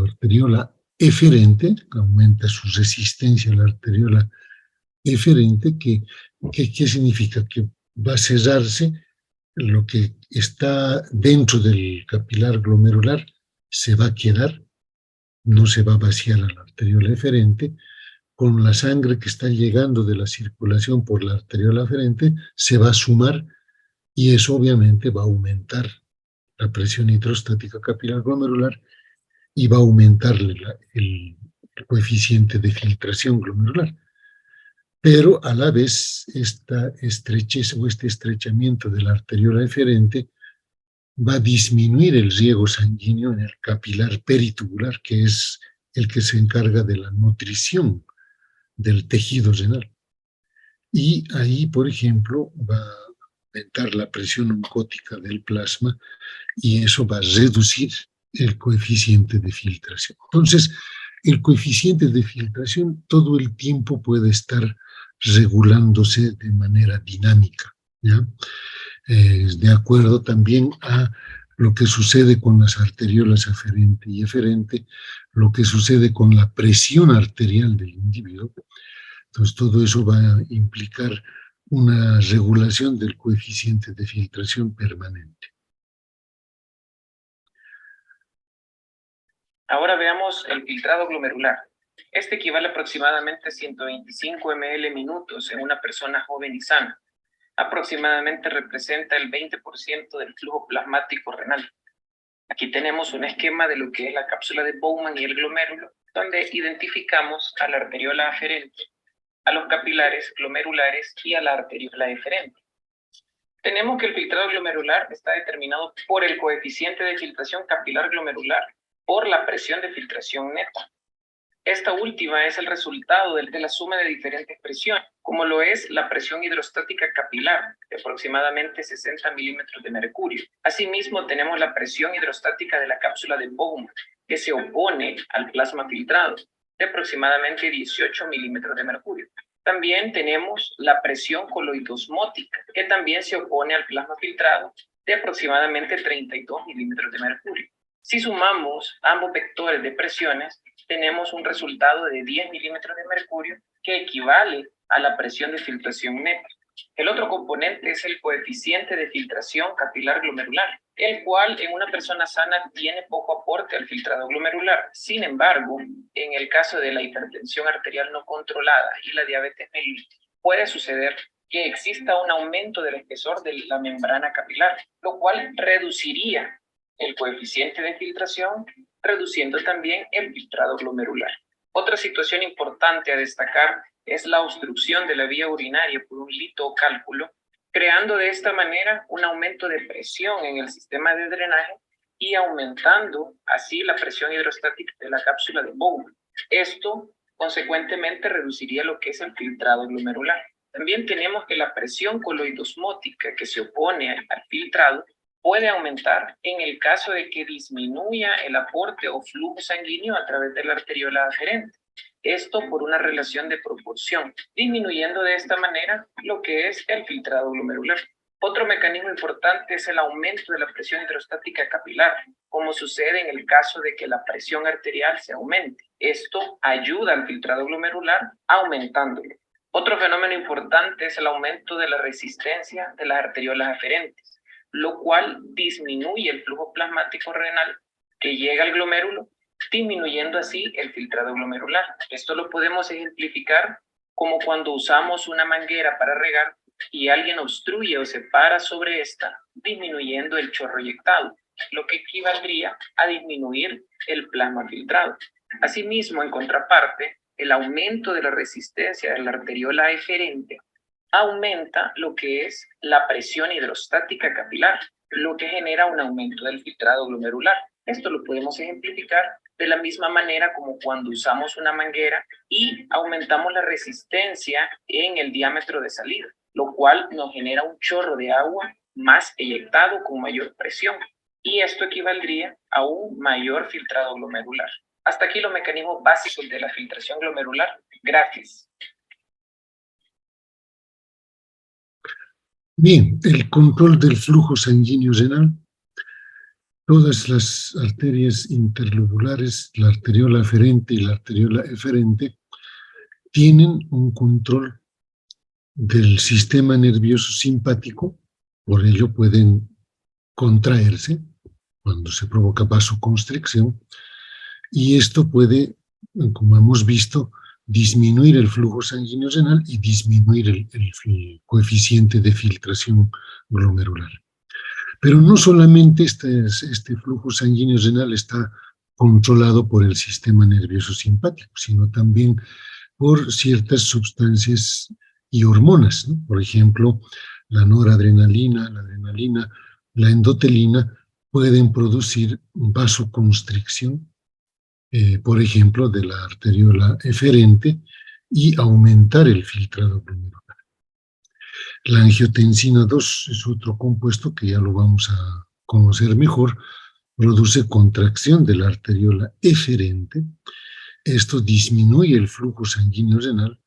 arteriola eferente, aumenta su resistencia a la arteriola eferente, ¿qué significa? Que va a cerrarse lo que está dentro del capilar glomerular, se va a quedar, no se va a vaciar a la arteriola eferente, con la sangre que está llegando de la circulación por la arteriola eferente, se va a sumar y eso obviamente va a aumentar la presión hidrostática capilar glomerular y va a aumentarle el coeficiente de filtración glomerular. Pero a la vez esta estrechez o este estrechamiento de la arteriola eferente va a disminuir el riego sanguíneo en el capilar peritubular, que es el que se encarga de la nutrición del tejido renal. Y ahí, por ejemplo, va a aumentar la presión oncótica del plasma y eso va a reducir el coeficiente de filtración. Entonces, el coeficiente de filtración todo el tiempo puede estar regulándose de manera dinámica, ¿ya? De acuerdo también a lo que sucede con las arteriolas aferente y eferente, lo que sucede con la presión arterial del individuo. Entonces, todo eso va a implicar una regulación del coeficiente de filtración permanente. Ahora veamos el filtrado glomerular. Este equivale aproximadamente a 125 ml minutos en una persona joven y sana. Aproximadamente representa el 20% del flujo plasmático renal. Aquí tenemos un esquema de lo que es la cápsula de Bowman y el glomérulo, donde identificamos a la arteriola aferente a los capilares glomerulares y a la arteriola eferente. Tenemos que el filtrado glomerular está determinado por el coeficiente de filtración capilar glomerular por la presión de filtración neta. Esta última es el resultado de la suma de diferentes presiones, como lo es la presión hidrostática capilar, de aproximadamente 60 milímetros de mercurio. Asimismo, tenemos la presión hidrostática de la cápsula de Bowman, que se opone al plasma filtrado, de aproximadamente 18 milímetros de mercurio. También tenemos la presión coloidosmótica, que también se opone al plasma filtrado, de aproximadamente 32 milímetros de mercurio. Si sumamos ambos vectores de presiones, tenemos un resultado de 10 milímetros de mercurio que equivale a la presión de filtración neta. El otro componente es el coeficiente de filtración capilar glomerular, el cual en una persona sana tiene poco aporte al filtrado glomerular. Sin embargo, en el caso de la hipertensión arterial no controlada y la diabetes mellitus, puede suceder que exista un aumento del espesor de la membrana capilar, lo cual reduciría el coeficiente de filtración, reduciendo también el filtrado glomerular. Otra situación importante a destacar es la obstrucción de la vía urinaria por un lito o cálculo, creando de esta manera un aumento de presión en el sistema de drenaje y aumentando así la presión hidrostática de la cápsula de Bowman. Esto, consecuentemente, reduciría lo que es el filtrado glomerular. También tenemos que la presión coloidosmótica que se opone al filtrado puede aumentar en el caso de que disminuya el aporte o flujo sanguíneo a través de la arteriola aferente. Esto por una relación de proporción, disminuyendo de esta manera lo que es el filtrado glomerular. Otro mecanismo importante es el aumento de la presión hidrostática capilar, como sucede en el caso de que la presión arterial se aumente. Esto ayuda al filtrado glomerular aumentándolo. Otro fenómeno importante es el aumento de la resistencia de las arteriolas aferentes, lo cual disminuye el flujo plasmático renal que llega al glomérulo, disminuyendo así el filtrado glomerular. Esto lo podemos ejemplificar como cuando usamos una manguera para regar y alguien obstruye o se para sobre esta, disminuyendo el chorro eyectado, lo que equivaldría a disminuir el plasma filtrado. Asimismo, en contraparte, el aumento de la resistencia de la arteriola eferente aumenta lo que es la presión hidrostática capilar, lo que genera un aumento del filtrado glomerular. Esto lo podemos ejemplificar de la misma manera como cuando usamos una manguera y aumentamos la resistencia en el diámetro de salida, lo cual nos genera un chorro de agua más eyectado con mayor presión. Y esto equivaldría a un mayor filtrado glomerular. Hasta aquí los mecanismos básicos de la filtración glomerular. Gracias. Bien, el control del flujo sanguíneo renal. Todas las arterias interlobulares, la arteriola aferente y la arteriola eferente, tienen un control del sistema nervioso simpático, por ello pueden contraerse cuando se provoca vasoconstricción, y esto puede, como hemos visto, disminuir el flujo sanguíneo renal y disminuir el coeficiente de filtración glomerular. Pero no solamente este flujo sanguíneo renal está controlado por el sistema nervioso simpático, sino también por ciertas sustancias y hormonas, ¿no? Por ejemplo, la noradrenalina, la adrenalina, la endotelina pueden producir vasoconstricción, por ejemplo, de la arteriola eferente y aumentar el filtrado glomerular. La angiotensina 2 es otro compuesto que ya lo vamos a conocer mejor, produce contracción de la arteriola eferente. Esto disminuye el flujo sanguíneo renal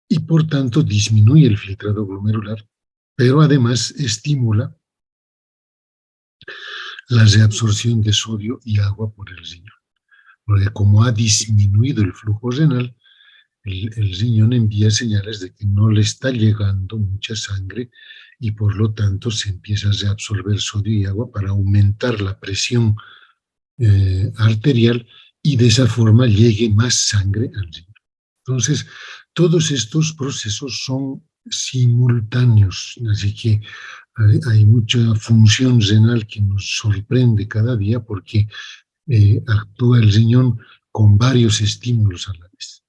y por tanto disminuye el filtrado glomerular, pero además estimula la reabsorción de sodio y agua por el riñón. Porque como ha disminuido el flujo renal, el riñón envía señales de que no le está llegando mucha sangre y por lo tanto se empieza a reabsorber sodio y agua para aumentar la presión arterial y de esa forma llegue más sangre al riñón. Entonces, todos estos procesos son simultáneos, así que hay mucha función renal que nos sorprende cada día porque actúa el riñón con varios estímulos a la vez.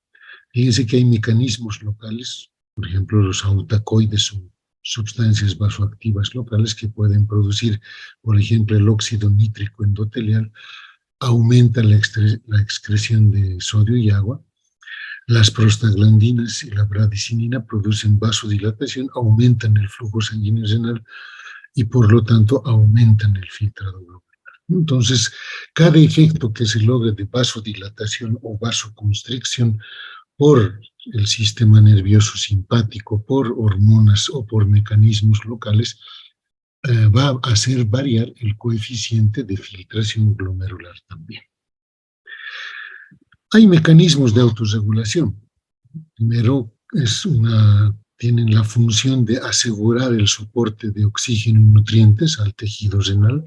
Fíjense que hay mecanismos locales, por ejemplo, los autacoides son sustancias vasoactivas locales que pueden producir, por ejemplo, el óxido nítrico endotelial, aumenta la excreción de sodio y agua. Las prostaglandinas y la bradicinina producen vasodilatación, aumentan el flujo sanguíneo renal y por lo tanto aumentan el filtrado glomerular. Entonces, cada efecto que se logre de vasodilatación o vasoconstricción por el sistema nervioso simpático, por hormonas o por mecanismos locales, va a hacer variar el coeficiente de filtración glomerular también. Hay mecanismos de autorregulación. Primero, tienen la función de asegurar el soporte de oxígeno y nutrientes al tejido renal,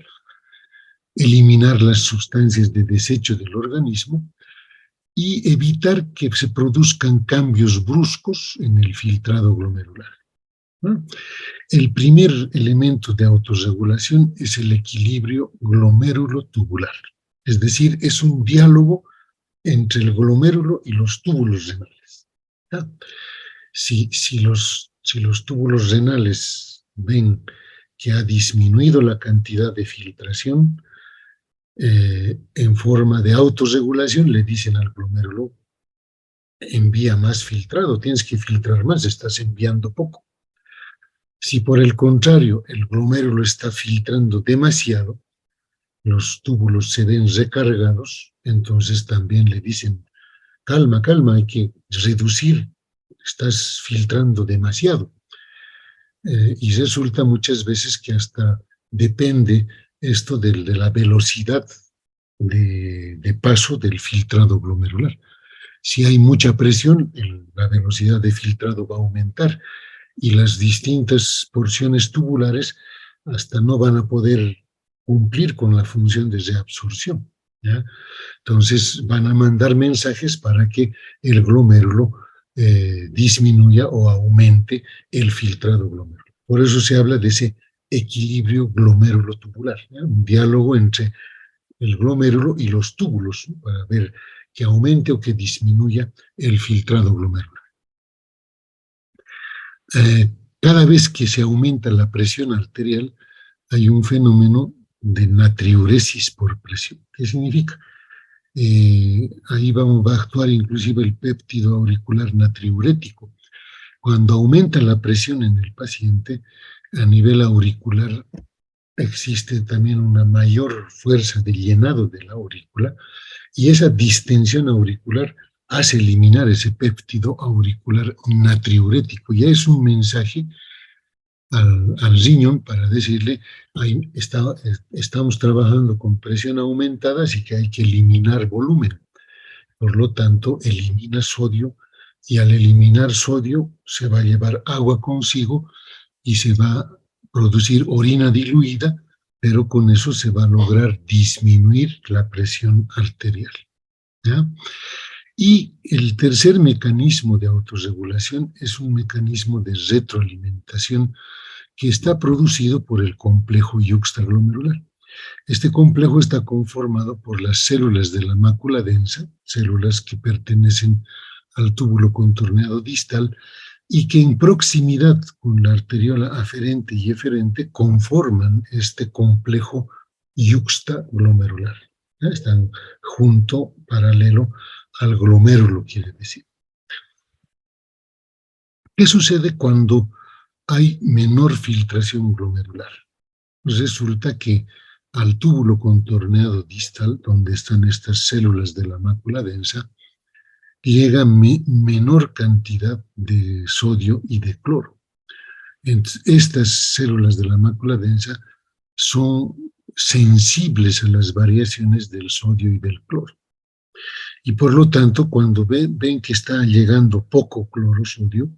eliminar las sustancias de desecho del organismo y evitar que se produzcan cambios bruscos en el filtrado glomerular. El primer elemento de autorregulación es el equilibrio glomérulo-tubular, es decir, es un diálogo entre el glomérulo y los túbulos renales. Si los túbulos renales ven que ha disminuido la cantidad de filtración, en forma de autorregulación le dicen al glomérulo, envía más filtrado, tienes que filtrar más, estás enviando poco. Si por el contrario el glomérulo está filtrando demasiado, los túbulos se ven recargados, entonces también le dicen, calma, calma, hay que reducir, estás filtrando demasiado. Y resulta muchas veces que hasta depende esto de la velocidad de paso del filtrado glomerular. Si hay mucha presión, la velocidad de filtrado va a aumentar y las distintas porciones tubulares hasta no van a poder cumplir con la función de reabsorción, ¿ya? Entonces van a mandar mensajes para que el glomérulo disminuya o aumente el filtrado glomerular. Por eso se habla de ese equilibrio glomérulo-tubular, ¿ya? Un diálogo entre el glomérulo y los túbulos, ¿no? Para ver que aumente o que disminuya el filtrado glomerular. Cada vez que se aumenta la presión arterial, hay un fenómeno de natriuresis por presión. ¿Qué significa? Ahí va a actuar inclusive el péptido auricular natriurético. Cuando aumenta la presión en el paciente, a nivel auricular existe también una mayor fuerza de llenado de la aurícula y esa distensión auricular hace eliminar ese péptido auricular natriurético. Ya es un mensaje al riñón para decirle, estamos trabajando con presión aumentada, así que hay que eliminar volumen. Por lo tanto, elimina sodio y al eliminar sodio se va a llevar agua consigo y se va a producir orina diluida, pero con eso se va a lograr disminuir la presión arterial, ¿ya? Y el tercer mecanismo de autorregulación es un mecanismo de retroalimentación que está producido por el complejo yuxtaglomerular. Este complejo está conformado por las células de la mácula densa, células que pertenecen al túbulo contorneado distal y que en proximidad con la arteriola aferente y eferente conforman este complejo yuxtaglomerular. Están junto, paralelo al glomérulo, quiere decir. ¿Qué sucede cuando hay menor filtración glomerular? Resulta que al túbulo contorneado distal, donde están estas células de la mácula densa, llega menor cantidad de sodio y de cloro. Estas células de la mácula densa son sensibles a las variaciones del sodio y del cloro. Y por lo tanto, cuando ven que está llegando poco cloro-sodio,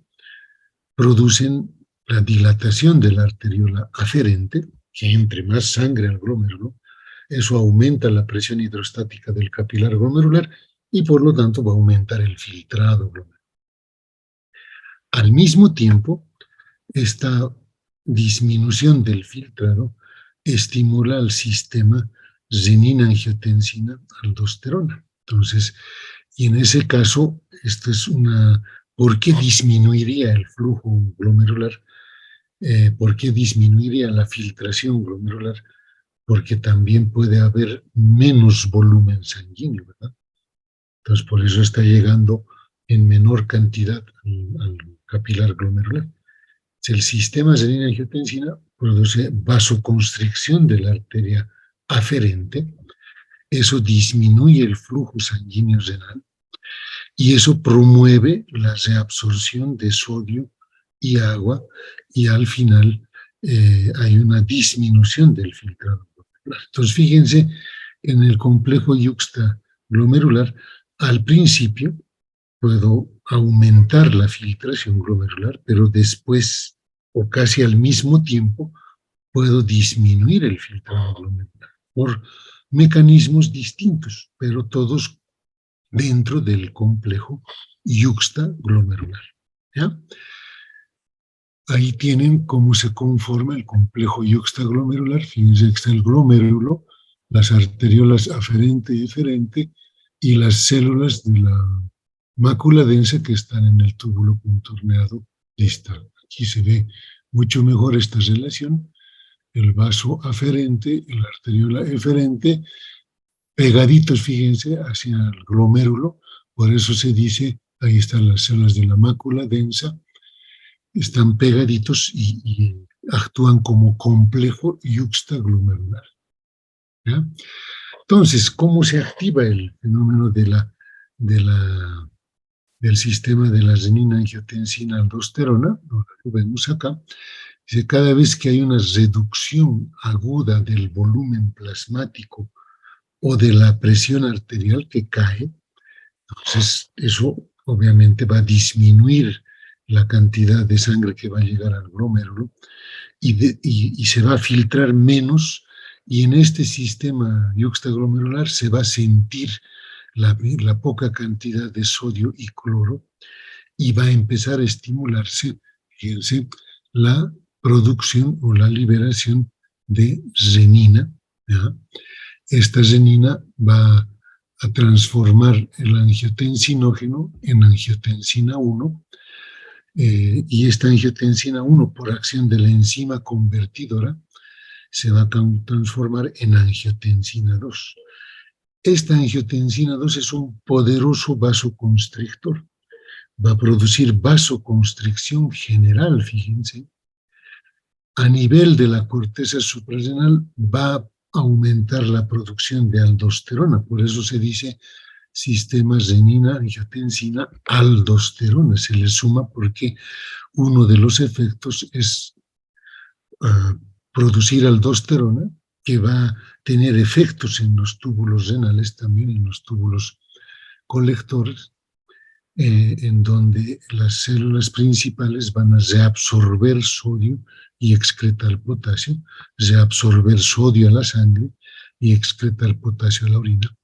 producen la dilatación de la arteriola aferente, que entre más sangre al glomérulo, eso aumenta la presión hidrostática del capilar glomerular y por lo tanto va a aumentar el filtrado glomerular. Al mismo tiempo, esta disminución del filtrado estimula al sistema renina-angiotensina-aldosterona. Entonces, y en ese caso, esto es ¿por qué disminuiría el flujo glomerular? ¿Por qué disminuiría la filtración glomerular? Porque también puede haber menos volumen sanguíneo, ¿verdad? Entonces, por eso está llegando en menor cantidad al capilar glomerular. El sistema renina-angiotensina produce vasoconstricción de la arteria aferente, eso disminuye el flujo sanguíneo renal y eso promueve la reabsorción de sodio y agua y al final hay una disminución del filtrado glomerular. Entonces, fíjense, en el complejo yuxtaglomerular, al principio puedo aumentar la filtración glomerular, pero después o casi al mismo tiempo puedo disminuir el filtrado glomerular por mecanismos distintos, pero todos dentro del complejo yuxtaglomerular. ¿Ya? Ahí tienen cómo se conforma el complejo yuxtaglomerular. Fíjense que está el glomérulo, las arteriolas aferente y eferente y las células de la mácula densa que están en el túbulo contorneado distal. Aquí se ve mucho mejor esta relación, el vaso aferente y la arteriola eferente pegaditos, fíjense, hacia el glomérulo, por eso se dice, ahí están las células de la mácula densa, están pegaditos y actúan como complejo yuxtaglomerular. ¿Ya? Entonces, ¿cómo se activa el fenómeno del sistema de la renina-angiotensina-aldosterona? Lo vemos acá. Dice, cada vez que hay una reducción aguda del volumen plasmático o de la presión arterial que cae, entonces eso obviamente va a disminuir la cantidad de sangre que va a llegar al glomérulo y se va a filtrar menos, y en este sistema yuxtaglomerular se va a sentir la poca cantidad de sodio y cloro y va a empezar a estimularse, fíjense, la producción o la liberación de renina. ¿Ya? Esta renina va a transformar el angiotensinógeno en angiotensina 1, y esta angiotensina 1, por acción de la enzima convertidora, se va a transformar en angiotensina 2. Esta angiotensina 2 es un poderoso vasoconstrictor, va a producir vasoconstricción general, fíjense. A nivel de la corteza suprarrenal va a aumentar la producción de aldosterona, por eso se dice sistema renina-angiotensina-aldosterona, se le suma porque uno de los efectos es producir aldosterona, que va a tener efectos en los túbulos renales, también en los túbulos colectores, en donde las células principales van a reabsorber sodio y excretar potasio, reabsorber sodio a la sangre y excretar potasio a la orina.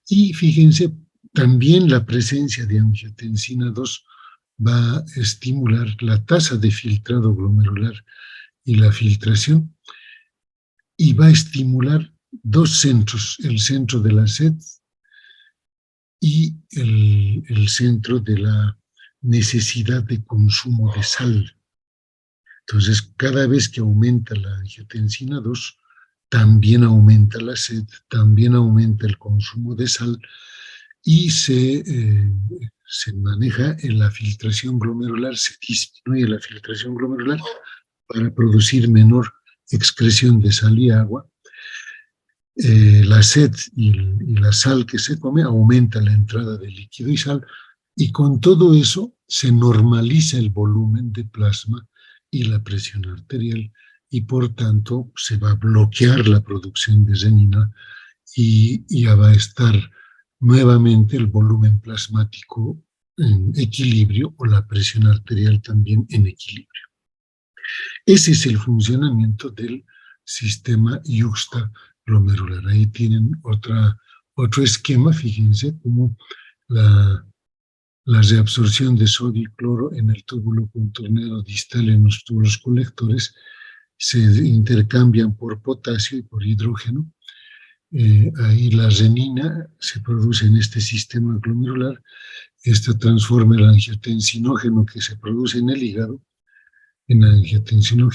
Y fíjense, también la presencia de angiotensina 2 va a estimular la tasa de filtrado glomerular y la filtración, y va a estimular dos centros, el centro de la sed y el centro de la necesidad de consumo de sal. Entonces, cada vez que aumenta la angiotensina 2, también aumenta la sed, también aumenta el consumo de sal y se maneja en la filtración glomerular, se disminuye la filtración glomerular para producir menor excreción de sal y agua. La sed y la sal que se come aumenta la entrada de líquido y sal, y con todo eso se normaliza el volumen de plasma y la presión arterial, y por tanto se va a bloquear la producción de renina y ya va a estar nuevamente el volumen plasmático en equilibrio o la presión arterial también en equilibrio. Ese es el funcionamiento del sistema yuxtaglomerular. Ahí tienen otro esquema, fíjense cómo la reabsorción de sodio y cloro en el túbulo contorneado distal en los túbulos colectores se intercambian por potasio y por hidrógeno, ahí la renina se produce en este sistema glomerular. Esto transforma el angiotensinógeno que se produce en el hígado en angiotensina,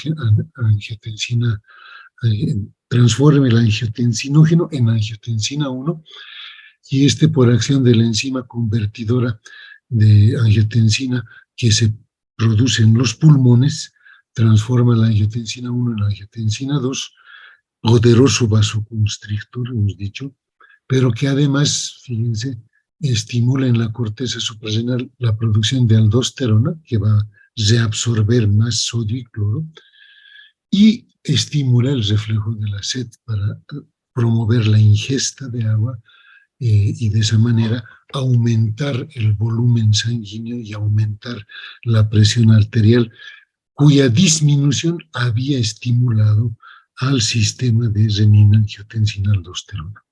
transforma el angiotensinógeno en angiotensina 1 y por acción de la enzima convertidora de angiotensina que se produce en los pulmones, transforma la angiotensina 1 en angiotensina 2, poderoso vasoconstrictor, hemos dicho, pero que además, fíjense, estimula en la corteza suprarrenal la producción de aldosterona, que va a reabsorber más sodio y cloro, y estimula el reflejo de la sed para promover la ingesta de agua y de esa manera aumentar el volumen sanguíneo y aumentar la presión arterial, cuya disminución había estimulado al sistema de renina-angiotensina-aldosterona.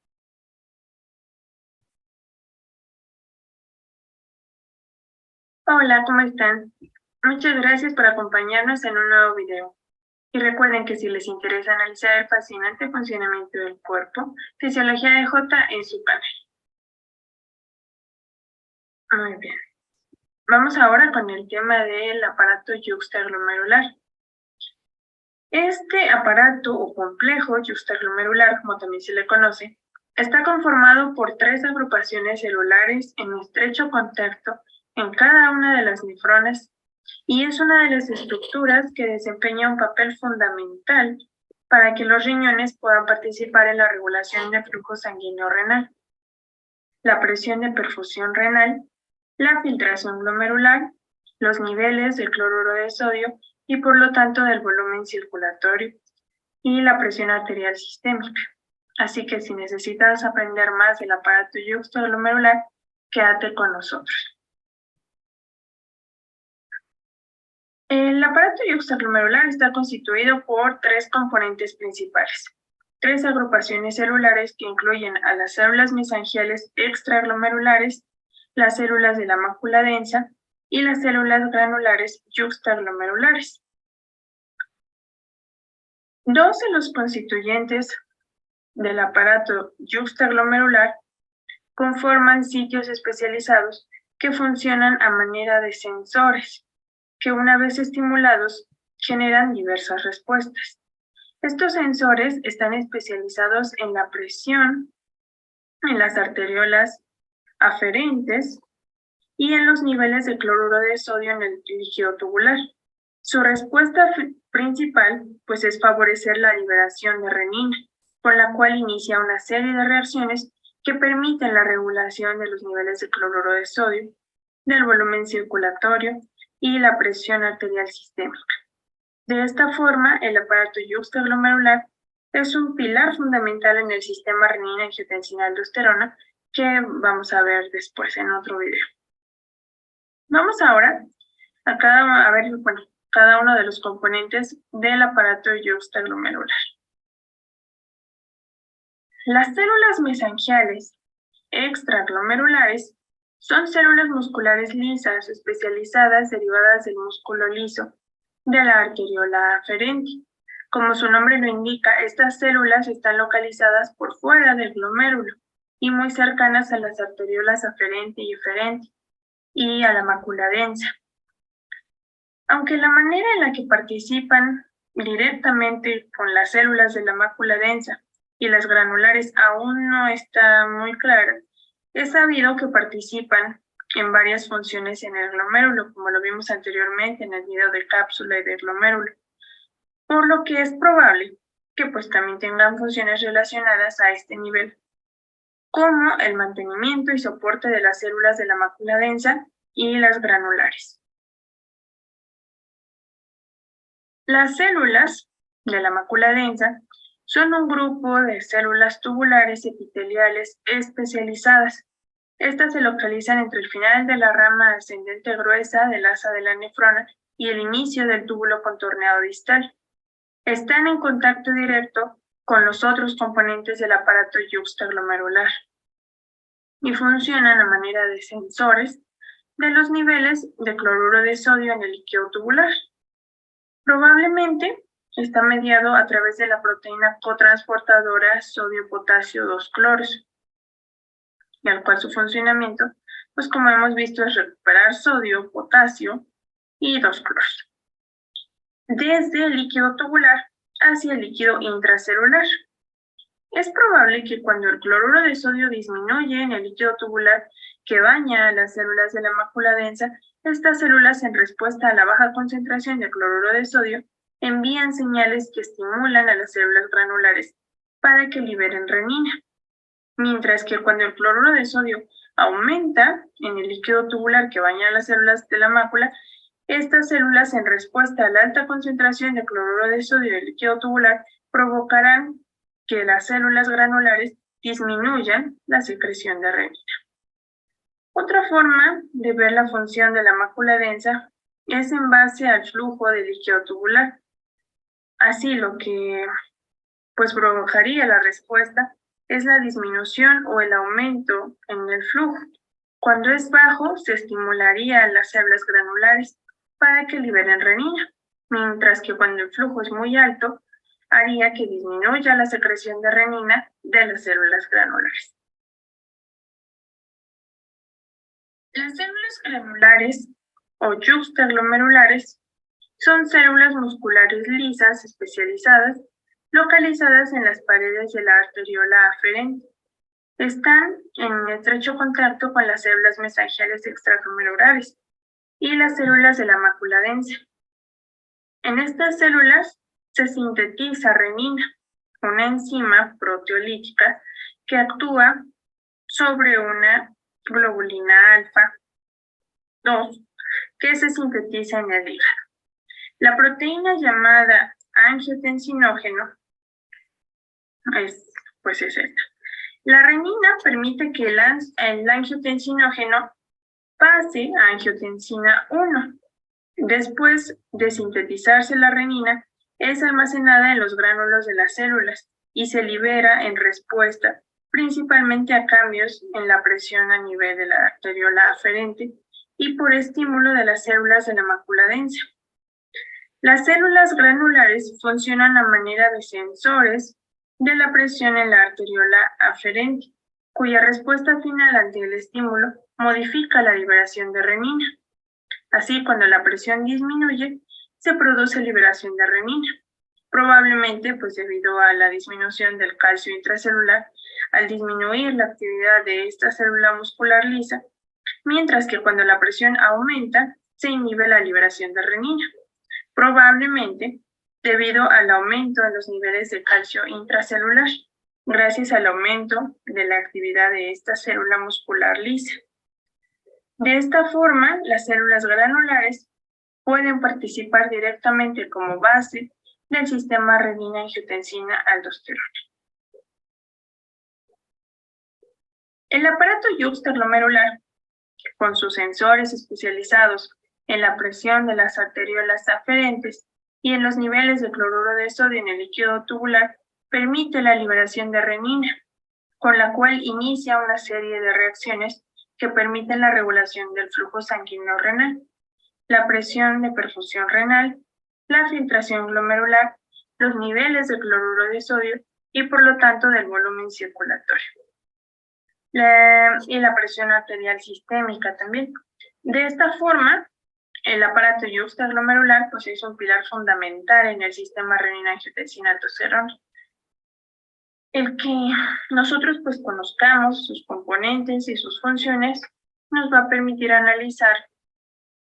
Hola, ¿cómo están? Muchas gracias por acompañarnos en un nuevo video. Y recuerden que si les interesa analizar el fascinante funcionamiento del cuerpo, Fisiología de J en su canal. Muy bien. Vamos ahora con el tema del aparato yuxtaglomerular. Este aparato o complejo yuxtaglomerular, como también se le conoce, está conformado por 3 agrupaciones celulares en estrecho contacto en cada una de las nefronas y es una de las estructuras que desempeña un papel fundamental para que los riñones puedan participar en la regulación del flujo sanguíneo renal, la presión de perfusión renal, la filtración glomerular, los niveles del cloruro de sodio y por lo tanto del volumen circulatorio y la presión arterial sistémica. Así que si necesitas aprender más del aparato yuxtaglomerular, quédate con nosotros. El aparato yuxtaglomerular está constituido por 3 componentes principales, 3 agrupaciones celulares que incluyen a las células mesangiales extraglomerulares, las células de la mácula densa y las células granulares yuxtaglomerulares. 2 de los constituyentes del aparato yuxtaglomerular conforman sitios especializados que funcionan a manera de sensores, que una vez estimulados generan diversas respuestas. Estos sensores están especializados en la presión, en las arteriolas aferentes y en los niveles de cloruro de sodio en el líquido tubular. Su respuesta principal pues, es favorecer la liberación de renina, con la cual inicia una serie de reacciones que permiten la regulación de los niveles de cloruro de sodio, del volumen circulatorio y la presión arterial sistémica. De esta forma, el aparato yuxtaglomerular es un pilar fundamental en el sistema renina-angiotensina-aldosterona que vamos a ver después en otro video. Vamos ahora a ver cada uno de los componentes del aparato yuxtaglomerular. Las células mesangiales extraglomerulares son células musculares lisas especializadas derivadas del músculo liso de la arteriola aferente. Como su nombre lo indica, estas células están localizadas por fuera del glomérulo y muy cercanas a las arteriolas aferente y eferente y a la mácula densa. Aunque la manera en la que participan directamente con las células de la mácula densa y las granulares aún no está muy clara, es sabido que participan en varias funciones en el glomérulo, como lo vimos anteriormente en el video de cápsula y de glomérulo, por lo que es probable que pues también tengan funciones relacionadas a este nivel, como el mantenimiento y soporte de las células de la mácula densa y las granulares. Las células de la mácula densa son un grupo de células tubulares epiteliales especializadas. Estas se localizan entre el final de la rama ascendente gruesa del asa de la nefrona y el inicio del túbulo contorneado distal. Están en contacto directo con los otros componentes del aparato yuxtaglomerular y funcionan a manera de sensores de los niveles de cloruro de sodio en el líquido tubular. Probablemente está mediado a través de la proteína cotransportadora sodio-potasio 2-cloros, y al cual su funcionamiento, pues como hemos visto, es recuperar sodio, potasio y 2-cloros desde el líquido tubular hacia el líquido intracelular. Es probable que cuando el cloruro de sodio disminuye en el líquido tubular que baña a las células de la mácula densa, estas células, en respuesta a la baja concentración de cloruro de sodio, envían señales que estimulan a las células granulares para que liberen renina. Mientras que cuando el cloruro de sodio aumenta en el líquido tubular que baña a las células de la mácula, estas células, en respuesta a la alta concentración de cloruro de sodio del líquido tubular, provocarán que las células granulares disminuyan la secreción de renina. Otra forma de ver la función de la mácula densa es en base al flujo de líquido tubular. Así, lo que pues provocaría la respuesta es la disminución o el aumento en el flujo. Cuando es bajo, se estimularía a las células granulares para que liberen renina, mientras que cuando el flujo es muy alto, haría que disminuya la secreción de renina de las células granulares. Las células granulares o yuxtaglomerulares son células musculares lisas especializadas localizadas en las paredes de la arteriola aferente. Están en estrecho contacto con las células mesangiales extraglomerulares y las células de la mácula densa. En estas células se sintetiza renina, una enzima proteolítica que actúa sobre una globulina alfa 2 que se sintetiza en el hígado. La proteína llamada angiotensinógeno es esta. La renina permite que el angiotensinógeno pase a angiotensina 1. Después de sintetizarse la renina, es almacenada en los gránulos de las células y se libera en respuesta principalmente a cambios en la presión a nivel de la arteriola aferente y por estímulo de las células de la mácula densa. Las células granulares funcionan a manera de sensores de la presión en la arteriola aferente, cuya respuesta final ante el estímulo modifica la liberación de renina. Así, cuando la presión disminuye, se produce liberación de renina, probablemente debido a la disminución del calcio intracelular al disminuir la actividad de esta célula muscular lisa, mientras que cuando la presión aumenta, se inhibe la liberación de renina, probablemente debido al aumento de los niveles de calcio intracelular, gracias al aumento de la actividad de esta célula muscular lisa. De esta forma, las células granulares pueden participar directamente como base del sistema renina-angiotensina-aldosterona. El aparato yuxtaglomerular, con sus sensores especializados en la presión de las arteriolas aferentes y en los niveles de cloruro de sodio en el líquido tubular, permite la liberación de renina, con la cual inicia una serie de reacciones que permiten la regulación del flujo sanguíneo renal, la presión de perfusión renal, la filtración glomerular, los niveles de cloruro de sodio y por lo tanto del volumen circulatorio. Y la presión arterial sistémica también. De esta forma, el aparato yuxtaglomerular es un pilar fundamental en el sistema renina-angiotensina-aldosterona. El que nosotros conozcamos sus componentes y sus funciones nos va a permitir analizar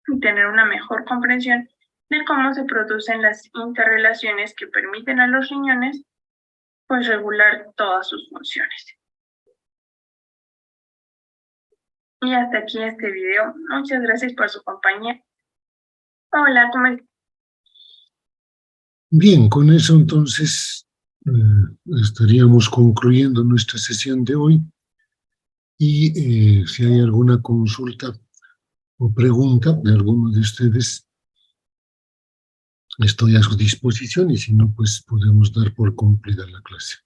y tener una mejor comprensión de cómo se producen las interrelaciones que permiten a los riñones regular todas sus funciones. Y hasta aquí este video. Muchas gracias por su compañía. Hola, ¿cómo estás? Bien, con eso entonces estaríamos concluyendo nuestra sesión de hoy. Y si hay alguna consulta o pregunta de alguno de ustedes, estoy a su disposición, y si no, podemos dar por cumplida la clase.